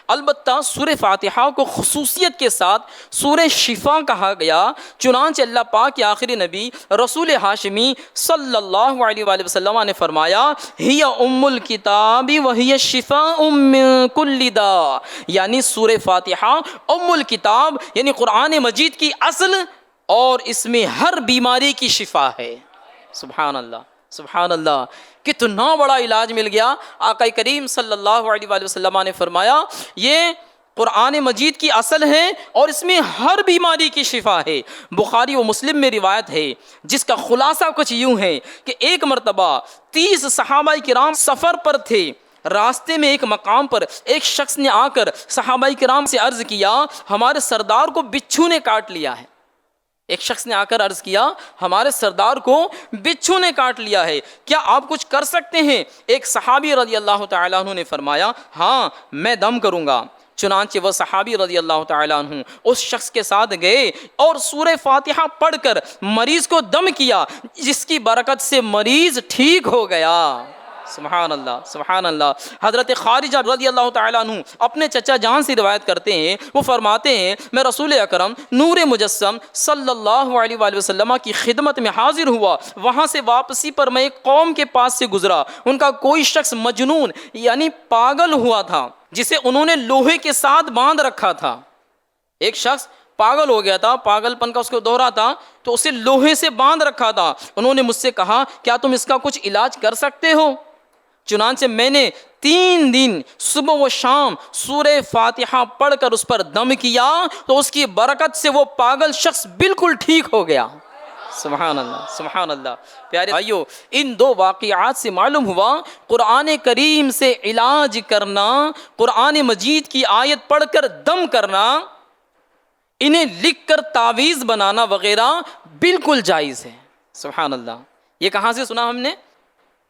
البتہ سورہ فاتحہ کو خصوصیت کے ساتھ سورہ شفا کہا گیا، چنانچہ اللہ پاک کے آخری نبی رسول ہاشمی صلی اللہ علیہ وآلہ وسلم نے فرمایا ہی ام الکتاب وہی شفاء من کل داء، یعنی سورہ فاتحہ ام الکتاب یعنی قرآن مجید کی اصل اور اس میں ہر بیماری کی شفا ہے۔ سبحان اللہ، سبحان اللہ، کتنا بڑا علاج مل گیا۔ آقا کریم صلی اللہ علیہ وآلہ وسلم نے فرمایا یہ قرآن مجید کی اصل ہے اور اس میں ہر بیماری کی شفا ہے۔ بخاری و مسلم میں روایت ہے جس کا خلاصہ کچھ یوں ہے کہ ایک مرتبہ 30 صحابہ کرام سفر پر تھے، راستے میں ایک مقام پر ایک شخص نے آ کر صحابہ کرام سے عرض کیا ہمارے سردار کو بچھو نے کاٹ لیا ہے، ایک شخص نے آ کر عرض کیا ہمارے سردار کو بچھو نے کاٹ لیا ہے، کیا آپ کچھ کر سکتے ہیں؟ ایک صحابی رضی اللہ تعالیٰ عنہ نے فرمایا ہاں میں دم کروں گا۔ چنانچہ وہ صحابی رضی اللہ تعالیٰ عنہ اس شخص کے ساتھ گئے اور سورہ فاتحہ پڑھ کر مریض کو دم کیا، جس کی برکت سے مریض ٹھیک ہو گیا۔ سبحان اللہ سبحان اللہ۔ حضرت خارجہ رضی اللہ تعالیٰ عنہ اپنے چچا جان سے روایت کرتے ہیں، وہ فرماتے ہیں میں رسول اکرم نور مجسم صلی اللہ علیہ وآلہ وسلم کی خدمت میں حاضر ہوا، وہاں سے واپسی پر میں ایک قوم کے پاس سے گزرا، ان کا کوئی شخص مجنون یعنی پاگل ہوا تھا جسے انہوں نے لوہے کے ساتھ باندھ رکھا تھا۔ ایک شخص پاگل ہو گیا تھا، پاگل پن کا اس کو دورہ تھا، تو اسے لوہے سے باندھ رکھا تھا۔ انہوں نے مجھ سے کہا کیا تم اس کا کچھ علاج کر سکتے ہو؟ چنانچہ میں نے 3 دن صبح و شام سورہ فاتحہ پڑھ کر اس پر دم کیا تو اس کی برکت سے وہ پاگل شخص بالکل ٹھیک ہو گیا۔ سبحان اللہ سبحان اللہ۔ پیارے بھائیو، ان 2 واقعات سے معلوم ہوا قرآن کریم سے علاج کرنا، قرآن مجید کی آیت پڑھ کر دم کرنا، انہیں لکھ کر تعویذ بنانا وغیرہ بالکل جائز ہے۔ سبحان اللہ۔ یہ کہاں سے سنا ہم نے؟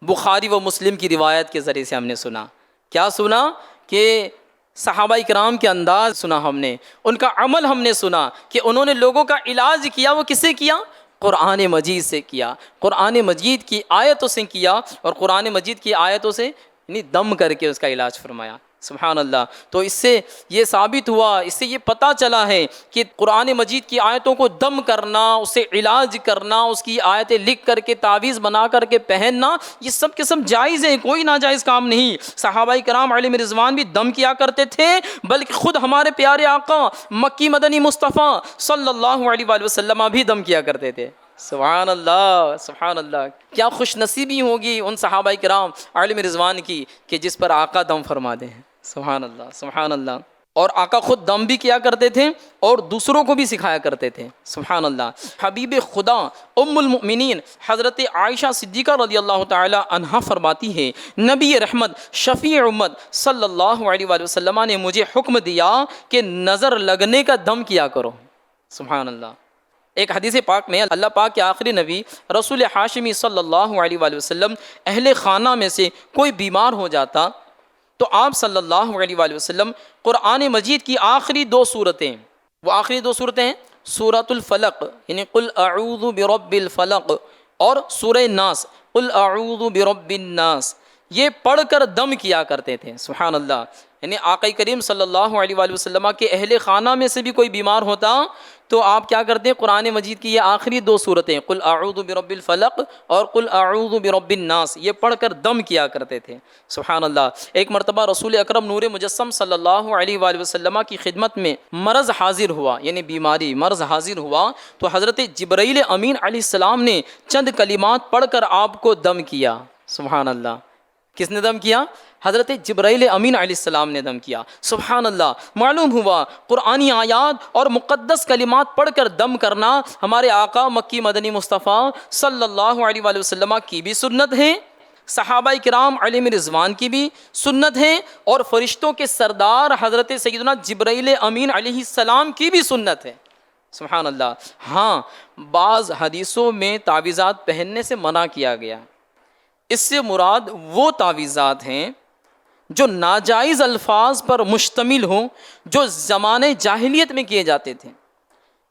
بخاری و مسلم کی روایت کے ذریعے سے ہم نے سنا۔ کیا سنا؟ کہ صحابہ کرام کے انداز سنا ہم نے، ان کا عمل ہم نے سنا کہ انہوں نے لوگوں کا علاج کیا، وہ کس سے کیا؟ قرآن مجید سے کیا، قرآن مجید کی آیتوں سے کیا، اور قرآن مجید کی آیتوں سے یعنی دم کر کے اس کا علاج فرمایا۔ سبحان اللہ۔ تو اس سے یہ ثابت ہوا، اس سے یہ پتہ چلا ہے کہ قرآن مجید کی آیتوں کو دم کرنا، اسے علاج کرنا، اس کی آیتیں لکھ کر کے تعویذ بنا کر کے پہننا، یہ سب کے سب جائز ہیں، کوئی ناجائز کام نہیں۔ صحابہ کرام علیہ رضوان بھی دم کیا کرتے تھے، بلکہ خود ہمارے پیارے آقا مکی مدنی مصطفیٰ صلی اللہ علیہ وآلہ وسلم بھی دم کیا کرتے تھے۔ سبحان اللہ سبحان اللہ۔ کیا خوش نصیبی ہوگی ان صحابہ کرام علیہ رضوان کی کہ جس پر آقا دم فرما دیں۔ سبحان اللہ سبحان اللہ۔ اور آقا خود دم بھی کیا کرتے تھے اور دوسروں کو بھی سکھایا کرتے تھے۔ سبحان اللہ۔ حبیب خدا ام المؤمنین حضرت عائشہ صدیقہ رضی اللہ تعالی عنہا فرماتی ہے نبی رحمت شفیع امت صلی اللہ علیہ وآلہ وسلم نے مجھے حکم دیا کہ نظر لگنے کا دم کیا کرو۔ سبحان اللہ۔ ایک حدیث پاک میں اللہ پاک کے آخری نبی رسول ہاشمی صلی اللہ علیہ وآلہ وسلم اہل خانہ میں سے کوئی بیمار ہو جاتا تو آپ صلی اللہ علیہ وآلہ وسلم قرآن مجید کی آخری 2 صورتیں، وہ آخری 2 صورتیں ہیں سورۃ الفلق یعنی قل اعوذ برب الفلق اور سورہ ناس قل اعوذ برب الناس، یہ پڑھ کر دم کیا کرتے تھے۔ سبحان اللہ۔ یعنی آقا کریم صلی اللہ علیہ وآلہ وسلم کے اہل خانہ میں سے بھی کوئی بیمار ہوتا تو آپ کیا کرتے ہیں؟ قرآن مجید کی یہ آخری 2 صورتیں قل اعوذ برب الفلق اور قل اعوذ برب الناس، یہ پڑھ کر دم کیا کرتے تھے۔ سبحان اللہ۔ ایک مرتبہ رسول اکرم نور مجسم صلی اللہ علیہ وآلہ وسلم کی خدمت میں مرض حاضر ہوا، یعنی بیماری مرض حاضر ہوا تو حضرت جبرائیل امین علیہ السلام نے چند کلمات پڑھ کر آپ کو دم کیا۔ سبحان اللہ۔ کس نے دم کیا؟ حضرت جبرائیل امین علیہ السلام نے دم کیا۔ سبحان اللہ۔ معلوم ہوا قرآنی آیات اور مقدس کلمات پڑھ کر دم کرنا ہمارے آقا مکی مدنی مصطفیٰ صلی اللہ علیہ وآلہ وسلم کی بھی سنت ہے، صحابہ کرام علیہ رضوان کی بھی سنت ہے، اور فرشتوں کے سردار حضرت سیدنا جبرائیل امین علیہ السلام کی بھی سنت ہے۔ سبحان اللہ۔ ہاں، بعض حدیثوں میں تعویذات پہننے سے منع کیا گیا، اس سے مراد وہ تعویذات ہیں جو ناجائز الفاظ پر مشتمل ہوں جو زمانے جاہلیت میں کیے جاتے تھے۔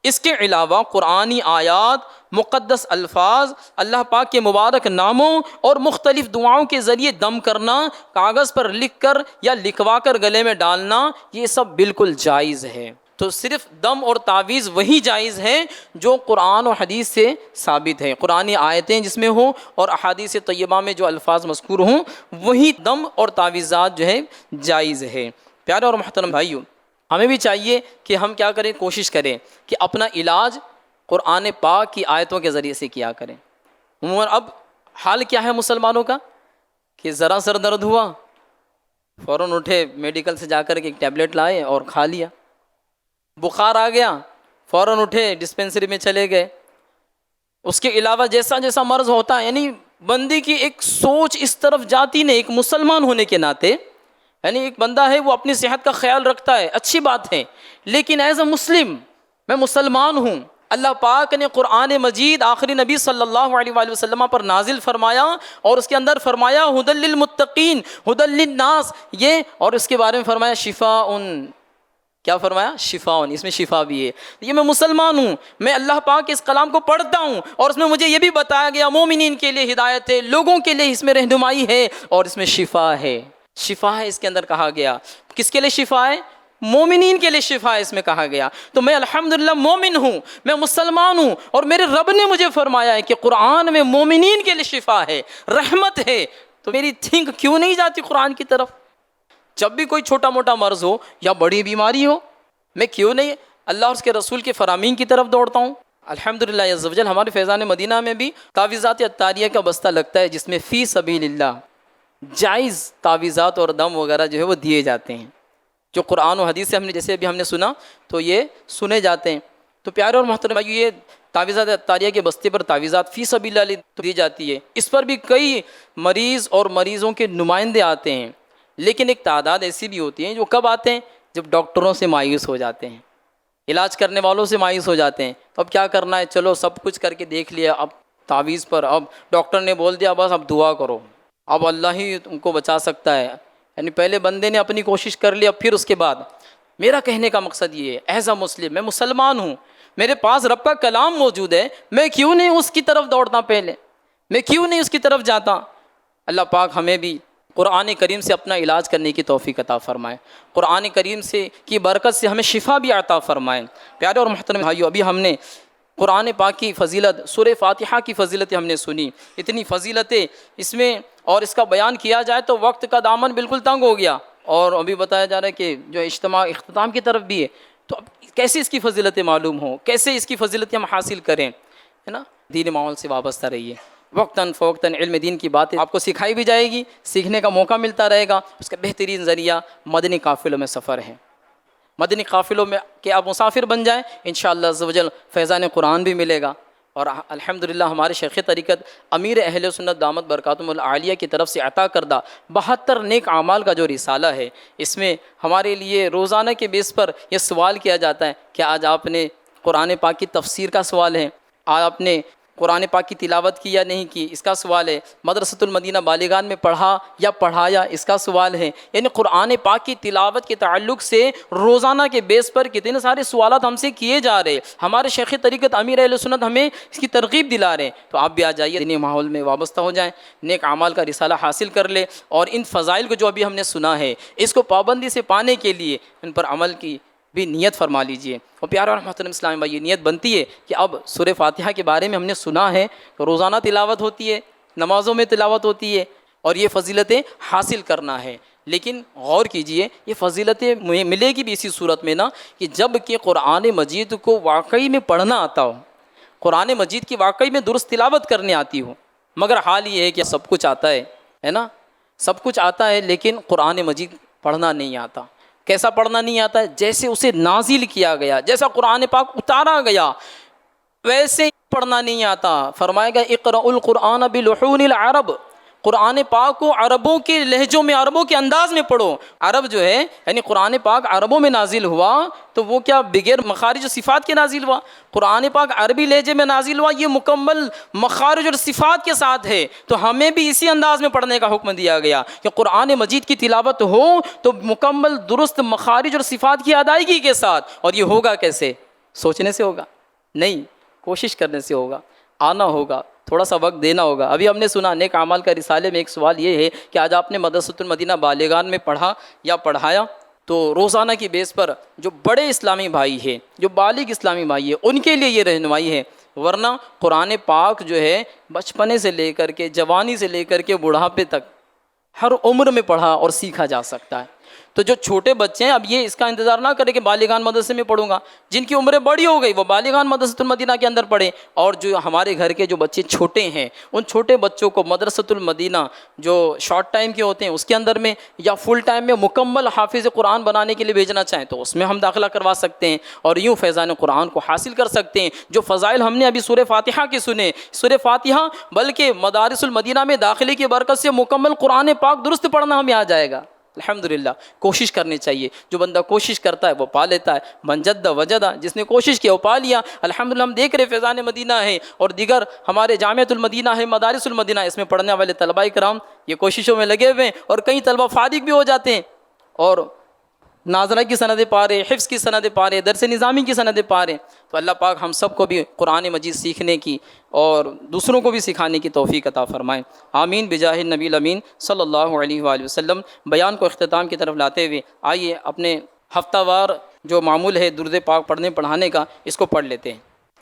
اس کے علاوہ قرآنی آیات، مقدس الفاظ، اللہ پاک کے مبارک ناموں اور مختلف دعاؤں کے ذریعے دم کرنا، کاغذ پر لکھ کر یا لکھوا کر گلے میں ڈالنا، یہ سب بالکل جائز ہے۔ تو صرف دم اور تعویذ وہی جائز ہے جو قرآن و حدیث سے ثابت ہے، قرآنی آیتیں جس میں ہوں اور احادیث طیبہ میں جو الفاظ مذکور ہوں وہی دم اور تعویذات جو ہے جائز ہے۔ پیارے اور محترم بھائیو، ہمیں بھی چاہیے کہ ہم کیا کریں، کوشش کریں کہ اپنا علاج قرآن پاک کی آیتوں کے ذریعے سے کیا کریں۔ عموماً اب حال کیا ہے مسلمانوں کا کہ ذرا سر درد ہوا فوراً اٹھے میڈیکل سے جا کر کے ایک ٹیبلٹ لائے اور کھا لیا، بخار آ گیا فوراً اٹھے ڈسپینسری میں چلے گئے۔ اس کے علاوہ جیسا جیسا مرض ہوتا ہے، یعنی بندے کی ایک سوچ اس طرف جاتی نہیں، ایک مسلمان ہونے کے ناطے، یعنی ایک بندہ ہے وہ اپنی صحت کا خیال رکھتا ہے، اچھی بات ہے، لیکن ایز اے مسلم میں مسلمان ہوں اللہ پاک نے قرآن مجید آخری نبی صلی اللہ علیہ وآلہ وسلم پر نازل فرمایا اور اس کے اندر فرمایا ہدی للمتقین ہدی للناس، یہ، اور اس کے بارے میں فرمایا شفاء، کیا فرمایا؟ شفاء، اس میں شفا بھی ہے۔ یہ میں مسلمان ہوں، میں اللہ پاک کے اس کلام کو پڑھتا ہوں اور اس میں مجھے یہ بھی بتایا گیا مومنین کے لیے ہدایت ہے، لوگوں کے لیے اس میں رہنمائی ہے اور اس میں شفا ہے، شفا ہے اس کے اندر کہا گیا۔ کس کے لیے شفا ہے؟ مومنین کے لیے شفا ہے اس میں کہا گیا۔ تو میں الحمدللہ مومن ہوں، میں مسلمان ہوں، اور میرے رب نے مجھے فرمایا ہے کہ قرآن میں مومنین کے لیے شفا ہے، رحمت ہے، تو میری تھنک کیوں نہیں جاتی قرآن کی طرف؟ جب بھی کوئی چھوٹا موٹا مرض ہو یا بڑی بیماری ہو، میں کیوں نہیں اللہ اور اس کے رسول کے فرامین کی طرف دوڑتا ہوں؟ الحمدللہ عز و جل ہمارے فیضان مدینہ میں بھی تعویذات عطاریہ کا بستہ لگتا ہے، جس میں فی سبیل اللہ جائز تعویذات اور دم وغیرہ جو ہے وہ دیے جاتے ہیں، جو قرآن و حدیث سے جیسے ابھی ہم نے سنا تو یہ سنے جاتے ہیں۔ تو پیارے اور محترم بھائیو، یہ تعویذات عطاریہ کے بستے پر تعویذات فی سبیل اللہ دی جاتی ہے، اس پر بھی کئی مریض اور مریضوں کے نمائندے آتے ہیں، لیکن ایک تعداد ایسی بھی ہوتی ہے جو کب آتے ہیں؟ جب ڈاکٹروں سے مایوس ہو جاتے ہیں، علاج کرنے والوں سے مایوس ہو جاتے ہیں، اب کیا کرنا ہے، چلو سب کچھ کر کے دیکھ لیا، اب تعویذ پر اب ڈاکٹر نے بول دیا بس اب دعا کرو، اب اللہ ہی تم کو بچا سکتا ہے، یعنی پہلے بندے نے اپنی کوشش کر لی، اب پھر اس کے بعد۔ میرا کہنے کا مقصد یہ ہے، ایز اے مسلم، میں مسلمان ہوں، میرے پاس رب کا کلام موجود ہے، میں کیوں نہیں اس کی طرف دوڑتا؟ پہلے میں کیوں نہیں اس کی طرف جاتا؟ اللہ پاک ہمیں بھی قرآن کریم سے اپنا علاج کرنے کی توفیق عطا فرمائے، قرآن کریم سے کی برکت سے ہمیں شفا بھی عطا فرمائے۔ پیارے اور محترم بھائیو، ابھی ہم نے قرآن پاک کی فضیلت، سورہ فاتحہ کی فضیلتیں ہم نے سنی، اتنی فضیلتیں اس میں، اور اس کا بیان کیا جائے تو وقت کا دامن بالکل تنگ ہو گیا، اور ابھی بتایا جا رہا ہے کہ جو اجتماع اختتام کی طرف بھی ہے، تو اب کیسے اس کی فضیلتیں معلوم ہوں، کیسے اس کی فضیلتیں ہم حاصل کریں، ہے نا؟ دینی ماحول سے وابستہ رہیے، وقتاً فوقتاً علم دین کی باتیں آپ کو سکھائی بھی جائے گی، سیکھنے کا موقع ملتا رہے گا۔ اس کا بہترین ذریعہ مدنی قافلوں میں سفر ہے، مدنی قافلوں میں کہ آپ مسافر بن جائیں، انشاءاللہ عز و جل فیضان قرآن بھی ملے گا۔ اور الحمدللہ ہمارے شیخ طریقت امیر اہل سنت دامت برکاتہم العالیہ کی طرف سے عطا کردہ 72 نیک اعمال کا جو رسالہ ہے، اس میں ہمارے لیے روزانہ کے بیس پر یہ سوال کیا جاتا ہے کہ آج آپ نے قرآن پاک کی تفسیر کا سوال ہے، آج آپ نے قرآن پاک کی تلاوت کی یا نہیں کی، اس کا سوال ہے، مدرسۃ المدینہ بالیگان میں پڑھا یا پڑھایا، اس کا سوال ہے۔ یعنی قرآن پاک کی تلاوت کے تعلق سے روزانہ کے بیس پر کتنے سارے سوالات ہم سے کیے جا رہے، ہمارے شیخ طریقت امیر اہل سنت ہمیں اس کی ترغیب دلا رہے ہیں، تو آپ بھی آ جائیے، دینی ماحول میں وابستہ ہو جائیں، نیک اعمال کا رسالہ حاصل کر لیں، اور ان فضائل کو جو ابھی ہم نے سنا ہے اس کو پابندی سے پانے کے لیے ان پر عمل کی بھی نیت فرما لیجئے۔ اور پیارے اور محترم اسلامی بھائی، یہ نیت بنتی ہے کہ اب سورہ فاتحہ کے بارے میں ہم نے سنا ہے کہ روزانہ تلاوت ہوتی ہے، نمازوں میں تلاوت ہوتی ہے، اور یہ فضیلتیں حاصل کرنا ہے۔ لیکن غور کیجئے، یہ فضیلتیں ملے گی بھی اسی صورت میں نا کہ جب کہ قرآن مجید کو واقعی میں پڑھنا آتا ہو، قرآن مجید کی واقعی میں درست تلاوت کرنے آتی ہو۔ مگر حال یہ ہے کہ سب کچھ آتا ہے نا، سب کچھ آتا ہے لیکن قرآن مجید پڑھنا نہیں آتا۔ کیسا پڑھنا نہیں آتا ہے؟ جیسے اسے نازل کیا گیا، جیسا قرآن پاک اتارا گیا ویسے پڑھنا نہیں آتا۔ فرمائے گا اقرأ القرآن بلحون العرب، قرآن پاک کو عربوں کے لہجوں میں، عربوں کے انداز میں پڑھو۔ عرب جو ہے یعنی قرآن پاک عربوں میں نازل ہوا تو وہ کیا بغیر مخارج و صفات کے نازل ہوا؟ قرآن پاک عربی لہجے میں نازل ہوا، یہ مکمل مخارج اور صفات کے ساتھ ہے، تو ہمیں بھی اسی انداز میں پڑھنے کا حکم دیا گیا کہ قرآن مجید کی تلاوت ہو تو مکمل درست مخارج اور صفات کی ادائیگی کے ساتھ۔ اور یہ ہوگا کیسے؟ سوچنے سے ہوگا نہیں، کوشش کرنے سے ہوگا، آنا ہوگا، تھوڑا سا وقت دینا ہوگا۔ ابھی ہم نے سنا نیک اعمال کا رسالے میں ایک سوال یہ ہے کہ آج آپ نے مدرسۃ المدینہ بالیگان میں پڑھا یا پڑھایا، تو روزانہ کی بیس پر جو بڑے اسلامی بھائی ہیں، جو بالغ اسلامی بھائی ہیں، ان کے لیے یہ رہنمائی ہے، ورنہ قرآن پاک جو ہے بچپنے سے لے کر کے، جوانی سے لے کر کے بڑھاپے تک ہر عمر میں پڑھا اور سیکھا جا سکتا ہے۔ تو جو چھوٹے بچے ہیں اب یہ اس کا انتظار نہ کرے کہ بالیگان مدرسے میں پڑھوں گا، جن کی عمریں بڑی ہو گئی وہ بالیگان مدرسۃ المدینہ کے اندر پڑھیں، اور جو ہمارے گھر کے جو بچے چھوٹے ہیں ان چھوٹے بچوں کو مدرسۃ المدینہ جو شارٹ ٹائم کے ہوتے ہیں اس کے اندر میں یا فل ٹائم میں مکمل حافظ قرآن بنانے کے لیے بھیجنا چاہیں تو اس میں ہم داخلہ کروا سکتے ہیں، اور یوں فیضان قرآن کو حاصل کر سکتے ہیں۔ جو فضائل ہم نے ابھی سورہ فاتحہ کے سنے، سورہ فاتحہ بلکہ مدارس المدینہ میں داخلے کی برکت سے مکمل قرآن پاک درست پڑھنا ہمیں آ جائے گا۔ الحمدللہ کوشش کرنی چاہیے. جو بندہ کوشش کرتا ہے وہ پا لیتا ہے. من جد وجدہ، جس نے کوشش کیا وہ پا لیا. الحمدللہ ہم دیکھ رہے فیضان مدینہ ہے اور دیگر ہمارے جامعۃ المدینہ ہے، مدارس المدینہ، اس میں پڑھنے والے طلباء کرام یہ کوششوں میں لگے ہوئے ہیں، اور کئی طلبہ فارغ بھی ہو جاتے ہیں اور ناظرہ کی سندیں پا رہے، حفظ کی سندیں پا رہے، درس نظامی کی سندیں پا رہے. تو اللہ پاک ہم سب کو بھی قرآن مجید سیکھنے کی اور دوسروں کو بھی سکھانے کی توفیق عطا فرمائیں. آمین بجاہ النبی الامین صلی اللہ علیہ وآلہ وسلم. بیان کو اختتام کی طرف لاتے ہوئے آئیے اپنے ہفتہ وار جو معمول ہے درود پاک پڑھنے پڑھانے کا، اس کو پڑھ لیتے ہیں.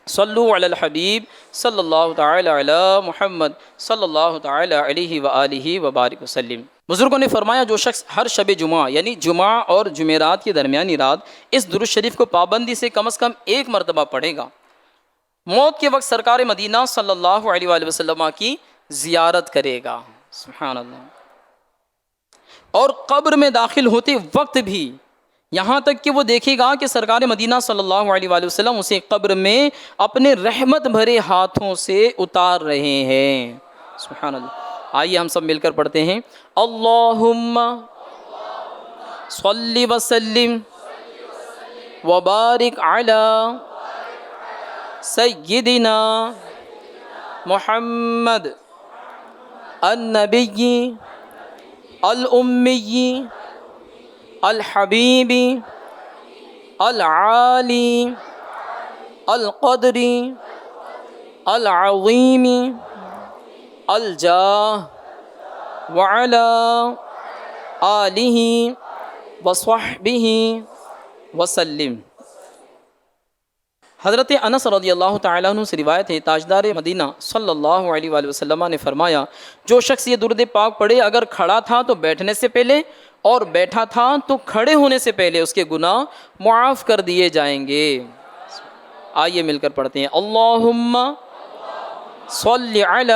صلو علی الحبیب صلی اللہ تعالی علی محمد صلی اللہ تعالی علیہ وآلہ وبارک وسلم. بزرگوں نے فرمایا جو شخص ہر شب جمعہ یعنی جمعہ اور جمعرات کی درمیانی رات اس درود شریف کو پابندی سے کم از کم ایک مرتبہ پڑھے گا، موت کے وقت سرکار مدینہ صلی اللہ علیہ وآلہ وسلم کی زیارت کرے گا. سبحان اللہ. اور قبر میں داخل ہوتے وقت بھی یہاں تک کہ وہ دیکھے گا کہ سرکار مدینہ صلی اللہ علیہ وآلہ وسلم اسے قبر میں اپنے رحمت بھرے ہاتھوں سے اتار رہے ہیں. سبحان اللہ. آئیے ہم سب مل کر پڑھتے ہیں. اللہم صلی وسلم وبارک علی سیدنا محمد النبی الامی الحبیب العالی القدر العظیم الجاہ وعلی آلہ وصحبہ وسلم. حضرت انس رضی اللہ تعالیٰ عنہ سے روایت ہے، تاجدار مدینہ صلی اللہ علیہ وآلہ وسلم نے فرمایا جو شخص یہ درود پاک پڑھے اگر کھڑا تھا تو بیٹھنے سے پہلے اور بیٹھا تھا تو کھڑے ہونے سے پہلے اس کے گناہ معاف کر دیے جائیں گے. آئیے مل کر پڑھتے ہیں. اللہم صلی علی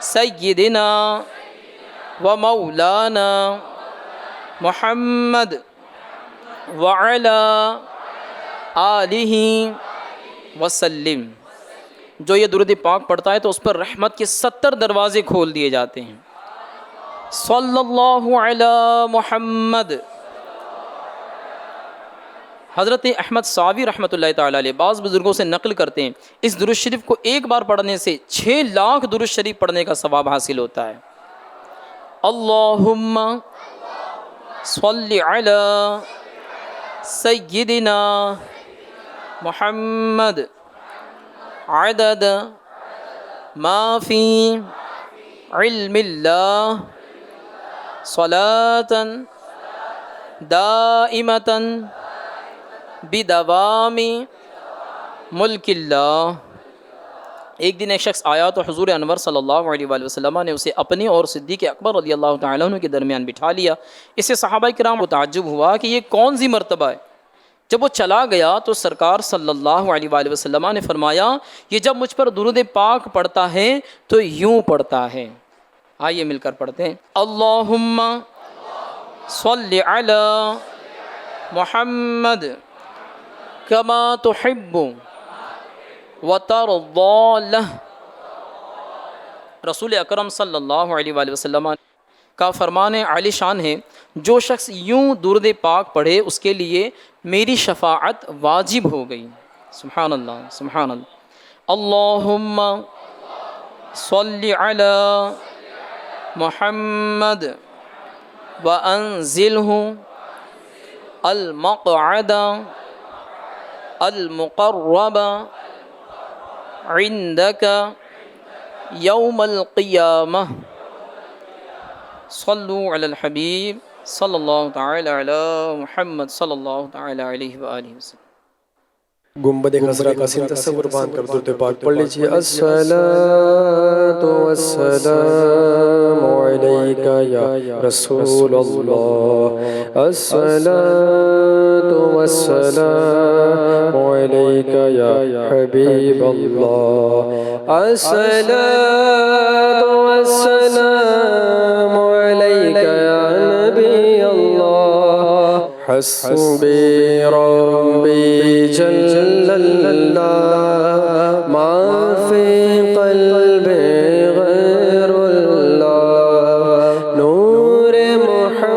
سیدنا و مولانا محمد وعلی آلہ وسلم. جو یہ درود پاک پڑھتا ہے تو اس پر رحمت کے 70 دروازے کھول دیے جاتے ہیں. صلی اللہ علی محمد. حضرت احمد صاوی رحمۃ اللہ تعالیٰ علیہ بعض بزرگوں سے نقل کرتے ہیں اس درود شریف کو ایک بار پڑھنے سے 6 لاکھ درود شریف پڑھنے کا ثواب حاصل ہوتا ہے. اللہم صلی علی سیدنا محمد عدد ما فی علم اللہ صلاۃ دائمۃ بدوام ملک اللہ. ایک دن ایک شخص آیا تو حضور انور صلی اللہ علیہ وآلہ وسلم نے اسے اپنے اور صدیق اکبر رضی اللہ تعالیٰ عنہ کے درمیان بٹھا لیا. اس سے صحابہ کرام کو تعجب ہوا کہ یہ کون سی مرتبہ ہے. جب وہ چلا گیا تو سرکار صلی اللہ علیہ وآلہ وسلم نے فرمایا یہ جب مجھ پر درود پاک پڑھتا ہے تو یوں پڑھتا ہے. آئیے مل کر پڑھتے ہیں. اللہم صلی علی محمد کما تحب وترضی لہ. رسول اکرم صلی اللہ علیہ وآلہ وسلم کا فرمان عالی شان ہے جو شخص یوں درود پاک پڑھے اس کے لیے میری شفاعت واجب ہو گئی. سبحان اللہ سبحان اللہ. اللہم صلی علی محمد وانزلہ المقعد المقرب عندک یوم القیامہ. صلو علی الحبیب صلی اللہ تعالی علی محمد صلی اللہ تعالی علیہ وآلہ وسلم. گنبد خضرا کا سین تصور باندھ کر درود پاک پڑھ لیجیے. الصلاۃ والسلام علیک یا رسول اللہ. الصلاۃ والسلام علیک یا حبیب اللہ. الصلاۃ والسلام علیک یا نبی اللہ. حسبی ربی جل اللہ ما فی قلبی غیر اللہ. نور محمد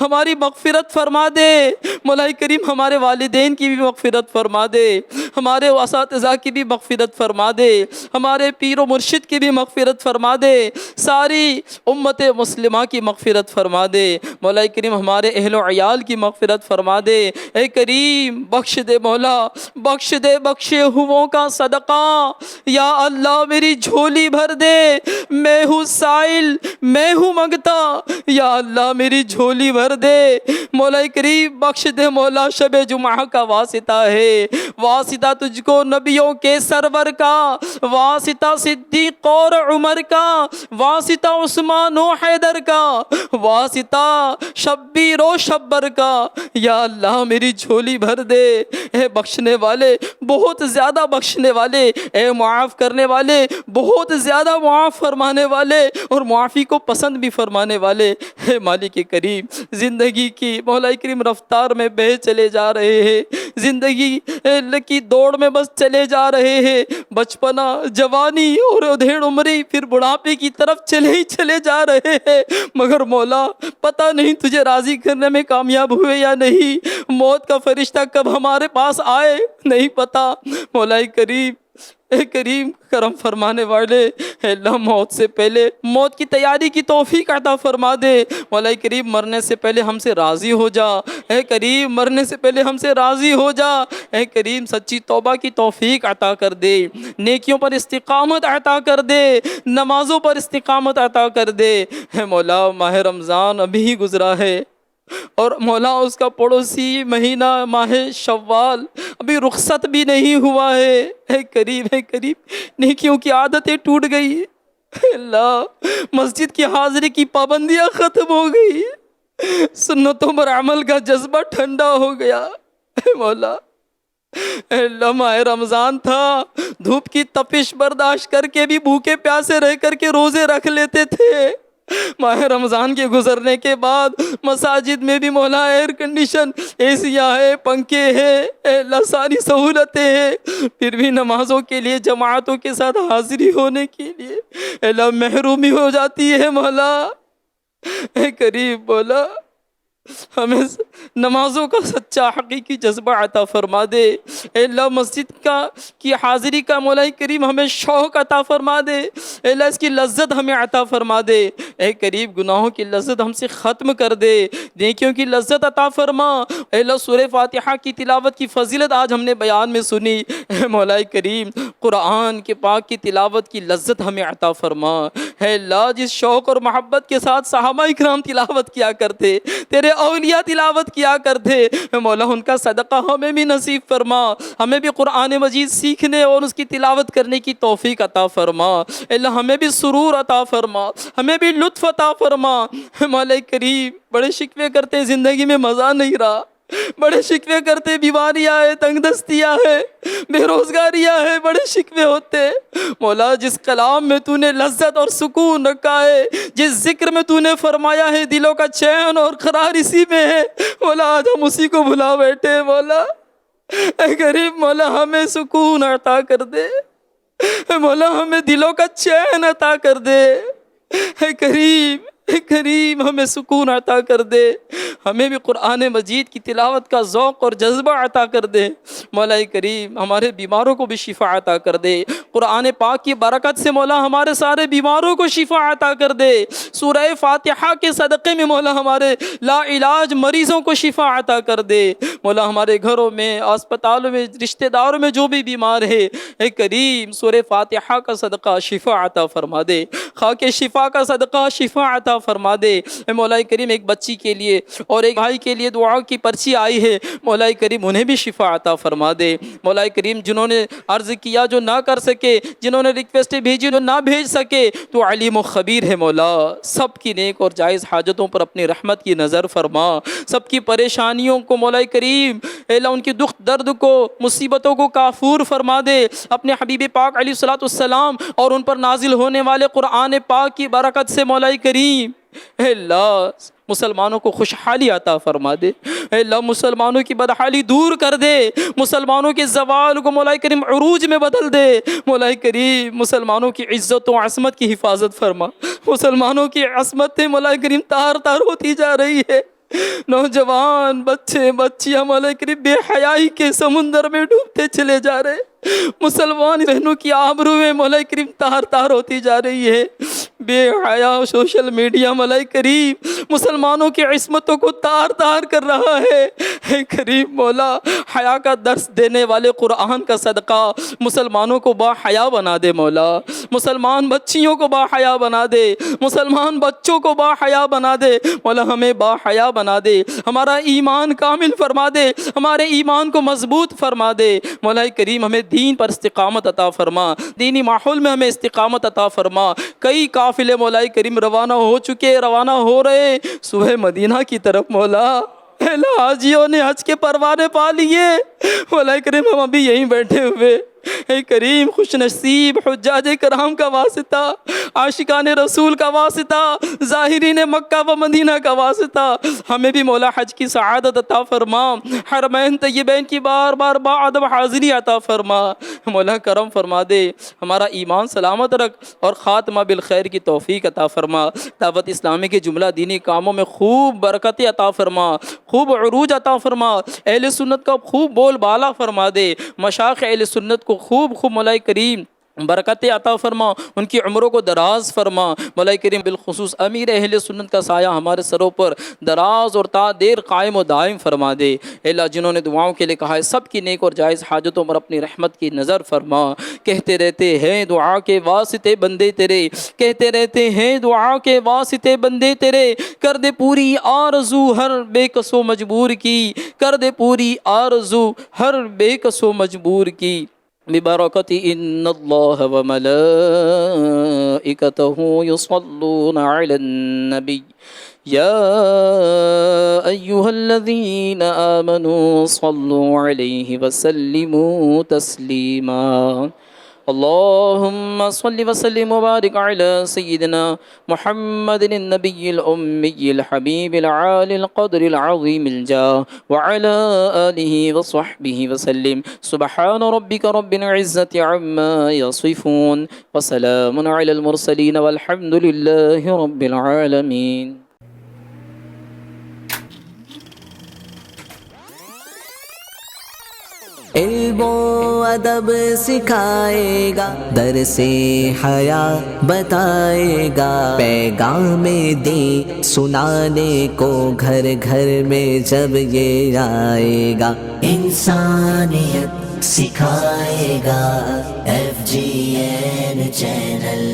ہماری مغفرت فرما دے مولا کریم، ہمارے والدین کی بھی مغفرت فرما دے، ہمارے اساتذہ کی بھی مغفرت فرما دے، ہمارے پیر و مرشد کی بھی مغفرت فرما دے، ساری امت مسلمہ کی مغفرت فرما دے مولا کریم، ہمارے اہل و عیال کی مغفرت فرما دے۔ اے کریم بخش دے مولا، بخش دے بخشے ہوں کا صدقہ، یا اللہ میری جھولی بھر دے، میں ہوں سائل میں ہوں منگتا، یا اللہ میری جھولی بھر دے مولا کریم، بخش دے مولا۔ شب جمعہ کا واسطہ ہے، واسطہ تجھ کو نبیوں کے سرور کا، واسطہ صدیق اور عمر کا، واسطہ عثمان و حیدر کا، واسطہ شبیر و شبر کا، یا اللہ میری جھولی بھر دے۔ اے بخشنے والے، بہت زیادہ بخشنے والے، اے معاف کرنے والے، بہت زیادہ معاف فرمانے والے اور معافی کو پسند بھی فرمانے والے، اے مالک کریم، زندگی کی مولا کریم رفتار میں بہہ چلے جا رہے ہیں، زندگی کی دوڑ میں بس چلے جا رہے ہیں، بچپنا، جوانی اور ادھیڑ عمری، پھر بڑھاپے کی طرف چلے ہی چلے جا رہے ہیں، مگر مولا پتہ نہیں تجھے راضی کرنے میں کامیاب ہوئے یا نہیں، موت کا فرشتہ کب ہمارے پاس آئے نہیں پتہ مولا کریم۔ اے کریم کرم فرمانے والے، اے اللہ موت سے پہلے موت کی تیاری کی توفیق عطا فرما دے مولا کریم، مرنے سے پہلے ہم سے راضی ہو جا، اے کریم مرنے سے پہلے ہم سے راضی ہو جا، اے کریم سچی توبہ کی توفیق عطا کر دے، نیکیوں پر استقامت عطا کر دے، نمازوں پر استقامت عطا کر دے۔ اے مولا ماہ رمضان ابھی ہی گزرا ہے اور مولا اس کا پڑوسی مہینہ ماہ شوال ابھی رخصت بھی نہیں ہوا ہے، اے کریم اے کریم نیکیوں کی عادتیں ٹوٹ گئی، اے اللہ مسجد کی حاضری کی پابندیاں ختم ہو گئی، سنتوں پر عمل کا جذبہ ٹھنڈا ہو گیا، اے مولا اے اللہ ماہ رمضان تھا، دھوپ کی تپش برداشت کر کے بھی بھوکے پیاسے رہ کر کے روزے رکھ لیتے تھے، ماہ رمضان کے گزرنے کے بعد مساجد میں بھی مولا ایئر کنڈیشن، اے سیاں ہے، پنکھے ہیں، اے اللہ ساری سہولتیں ہیں، پھر بھی نمازوں کے لیے جماعتوں کے ساتھ حاضری ہونے کے لیے اے اللہ محرومی ہو جاتی ہے مولا، اے کریم مولا ہمیں نمازوں کا سچا حقیقی جذبہ عطا فرما دے، اے اللہ مسجد کی حاضری کا مولا کریم ہمیں شوق عطا فرما دے، اے اللہ اس کی لذت ہمیں عطا فرما دے، اے کریم گناہوں کی لذت ہم سے ختم کر دے، نیکیوں کی لذت عطا فرما، اے اللہ سورہ فاتحہ کی تلاوت کی فضیلت آج ہم نے بیان میں سنی، اے مولا کریم قرآن کے پاک کی تلاوت کی لذت ہمیں عطا فرما، اے اللہ جس شوق اور محبت کے ساتھ صحابہ اکرام تلاوت کیا کرتے، تیرے اولیاء تلاوت کیا کرتے، اے مولا ان کا صدقہ ہمیں بھی نصیب فرما، ہمیں بھی قرآن مجید سیکھنے اور اس کی تلاوت کرنے کی توفیق عطا فرما، اے اللہ ہمیں بھی سرور عطا فرما، ہمیں بھی لطف عطا فرما، اے مولا کریم بڑے شکوے کرتے زندگی میں مزہ نہیں رہا، بڑے شکوے کرتے بیماریاں ہے، تنگ دستیاں ہے، بے روزگاریاں ہے، بڑے شکوے ہوتے، مولا جس کلام میں تو نے لذت اور سکون رکھا ہے، جس ذکر میں تو نے فرمایا ہے دلوں کا چین اور قرار اسی میں ہے، مولا آج ہم اسی کو بھلا بیٹھے، مولا اے غریب مولا ہمیں سکون عطا کر دے، اے مولا ہمیں دلوں کا چین عطا کر دے، اے کریم ہمیں سکون عطا کر دے، ہمیں بھی قرآن مجید کی تلاوت کا ذوق اور جذبہ عطا کر دے، مولا کریم ہمارے بیماروں کو بھی شفا عطا کر دے، قرآن پاک کی برکت سے مولا ہمارے سارے بیماروں کو شفا عطا کر دے، سورہ فاتحہ کے صدقے میں مولا ہمارے لا علاج مریضوں کو شفا عطا کر دے، مولا ہمارے گھروں میں، اسپتالوں میں، رشتہ داروں میں جو بھی بیمار ہے، اے کریم سورہ فاتحہ کا صدقہ شفا عطا فرما دے، خاک شفا کا صدقہ شفا عطا فرما دے، اے مولا کریم ایک بچی کے لیے اور ایک بھائی کے لیے دعا کی پرچی آئی ہے، مولا کریم انہیں بھی شفا عطا فرما دے، مولا کریم جنہوں نے عرض کیا جو نہ کر سکے، جنہوں نے ریکویسٹ بھیجی جو نہ بھیج سکے، تو علیم و خبیر ہے مولا، سب کی نیک اور جائز حاجتوں پر اپنی رحمت کی نظر فرما، سب کی پریشانیوں کو مولا کریم اے اللہ ان کی دکھ درد کو، مصیبتوں کو کافور فرما دے، اپنے حبیب پاک علیہ الصلوۃ والسلام اور ان پر نازل ہونے والے قرآن پاک کی برکت سے مولا کریم اے اللہ مسلمانوں کو خوشحالی عطا فرما دے، اے اللہ مسلمانوں کی بدحالی دور کر دے، مسلمانوں کے زوال کو مولا کریم عروج میں بدل دے، مولا کریم مسلمانوں کی عزت و عصمت کی حفاظت فرما، مسلمانوں کی عصمت مولا کریم تار تار ہوتی جا رہی ہے، نوجوان بچے بچیاں مولا کریم بے حیائی کے سمندر میں ڈوبتے چلے جا رہے. مسلمان بہنوں کی آبروئیں مولا کریم تار تار ہوتی جا رہی ہے. بے حیا سوشل میڈیا مولا کریم مسلمانوں کی عصمتوں کو تار تار کر رہا ہے. اے کریم مولا حیا کا درس دینے والے قرآن کا صدقہ مسلمانوں کو با حیا بنا دے مولا. مسلمان بچیوں کو با حیا بنا دے. مسلمان بچوں کو با حیا بنا دے مولا. ہمیں با حیا بنا دے. ہمارا ایمان کامل فرما دے. ہمارے ایمان کو مضبوط فرما دے مولا کریم. ہمیں دین پر استقامت عطا فرما. دینی ماحول میں ہمیں استقامت عطا فرما. کئی قافلے مولا کریم روانہ ہو چکے روانہ ہو رہے صبح مدینہ کی طرف مولا. حاجیوں نے حج کے پروانے پا لیے مولا کریم. ہم ابھی یہیں بیٹھے ہوئے. اے کریم خوش نصیب حجاج کرام کا واسطہ, عاشقان رسول کا واسطہ, ظاہرین مکہ و مدینہ کا واسطہ ہمیں بھی مولا حج کی سعادت عطا فرما. حرمین طیبین کی بار بار باادب حاضری عطا فرما مولا. کرم فرما دے. ہمارا ایمان سلامت رکھ اور خاتمہ بالخیر کی توفیق عطا فرما. دعوت اسلامی کے جملہ دینی کاموں میں خوب برکت عطا فرما. خوب عروج عطا فرما. اہل سنت کا خوب بول بالا فرما دے. مشائخ اہل سنت کو خوب مولا کریم برکت عطا فرما. ان کی عمروں کو دراز فرما مولا کریم. بالخصوص امیر اہل سنت کا سایہ ہمارے سروں پر دراز اور تا دیر قائم و دائم فرما دے. اے اللہ جنہوں نے دعاؤں کے لیے کہا ہے سب کی نیک اور جائز حاجتوں پر اپنی رحمت کی نظر فرما. کہتے رہتے ہیں دعا کے واسطے بندے تیرے, کہتے رہتے ہیں دعا کے واسطے بندے تیرے. کر دے پوری آرزو ہر بے کس و مجبور کی. کر دے پوری آرزو ہر بے کس و مجبور کی. ببرکت ان اللہ و ملائکتہ یصلون علی النبی یا ایہا الذین آمنوا صلوا علیہ وسلموا تسلیما. اللهم صل وسلم وبارك على سيدنا محمد النبي الأمي الحبيب العالي القدر العظيم الجاه وعلى آله وصحبه وسلم. سبحان ربك رب العزة عما يصفون وسلام على المرسلين والحمد لله رب العالمين. علم و ادب سکھائے گا, درس حیا بتائے گا, پیغام دین سنانے کو گھر گھر میں جب یہ آئے گا, انسانیت سکھائے گا. FGN channel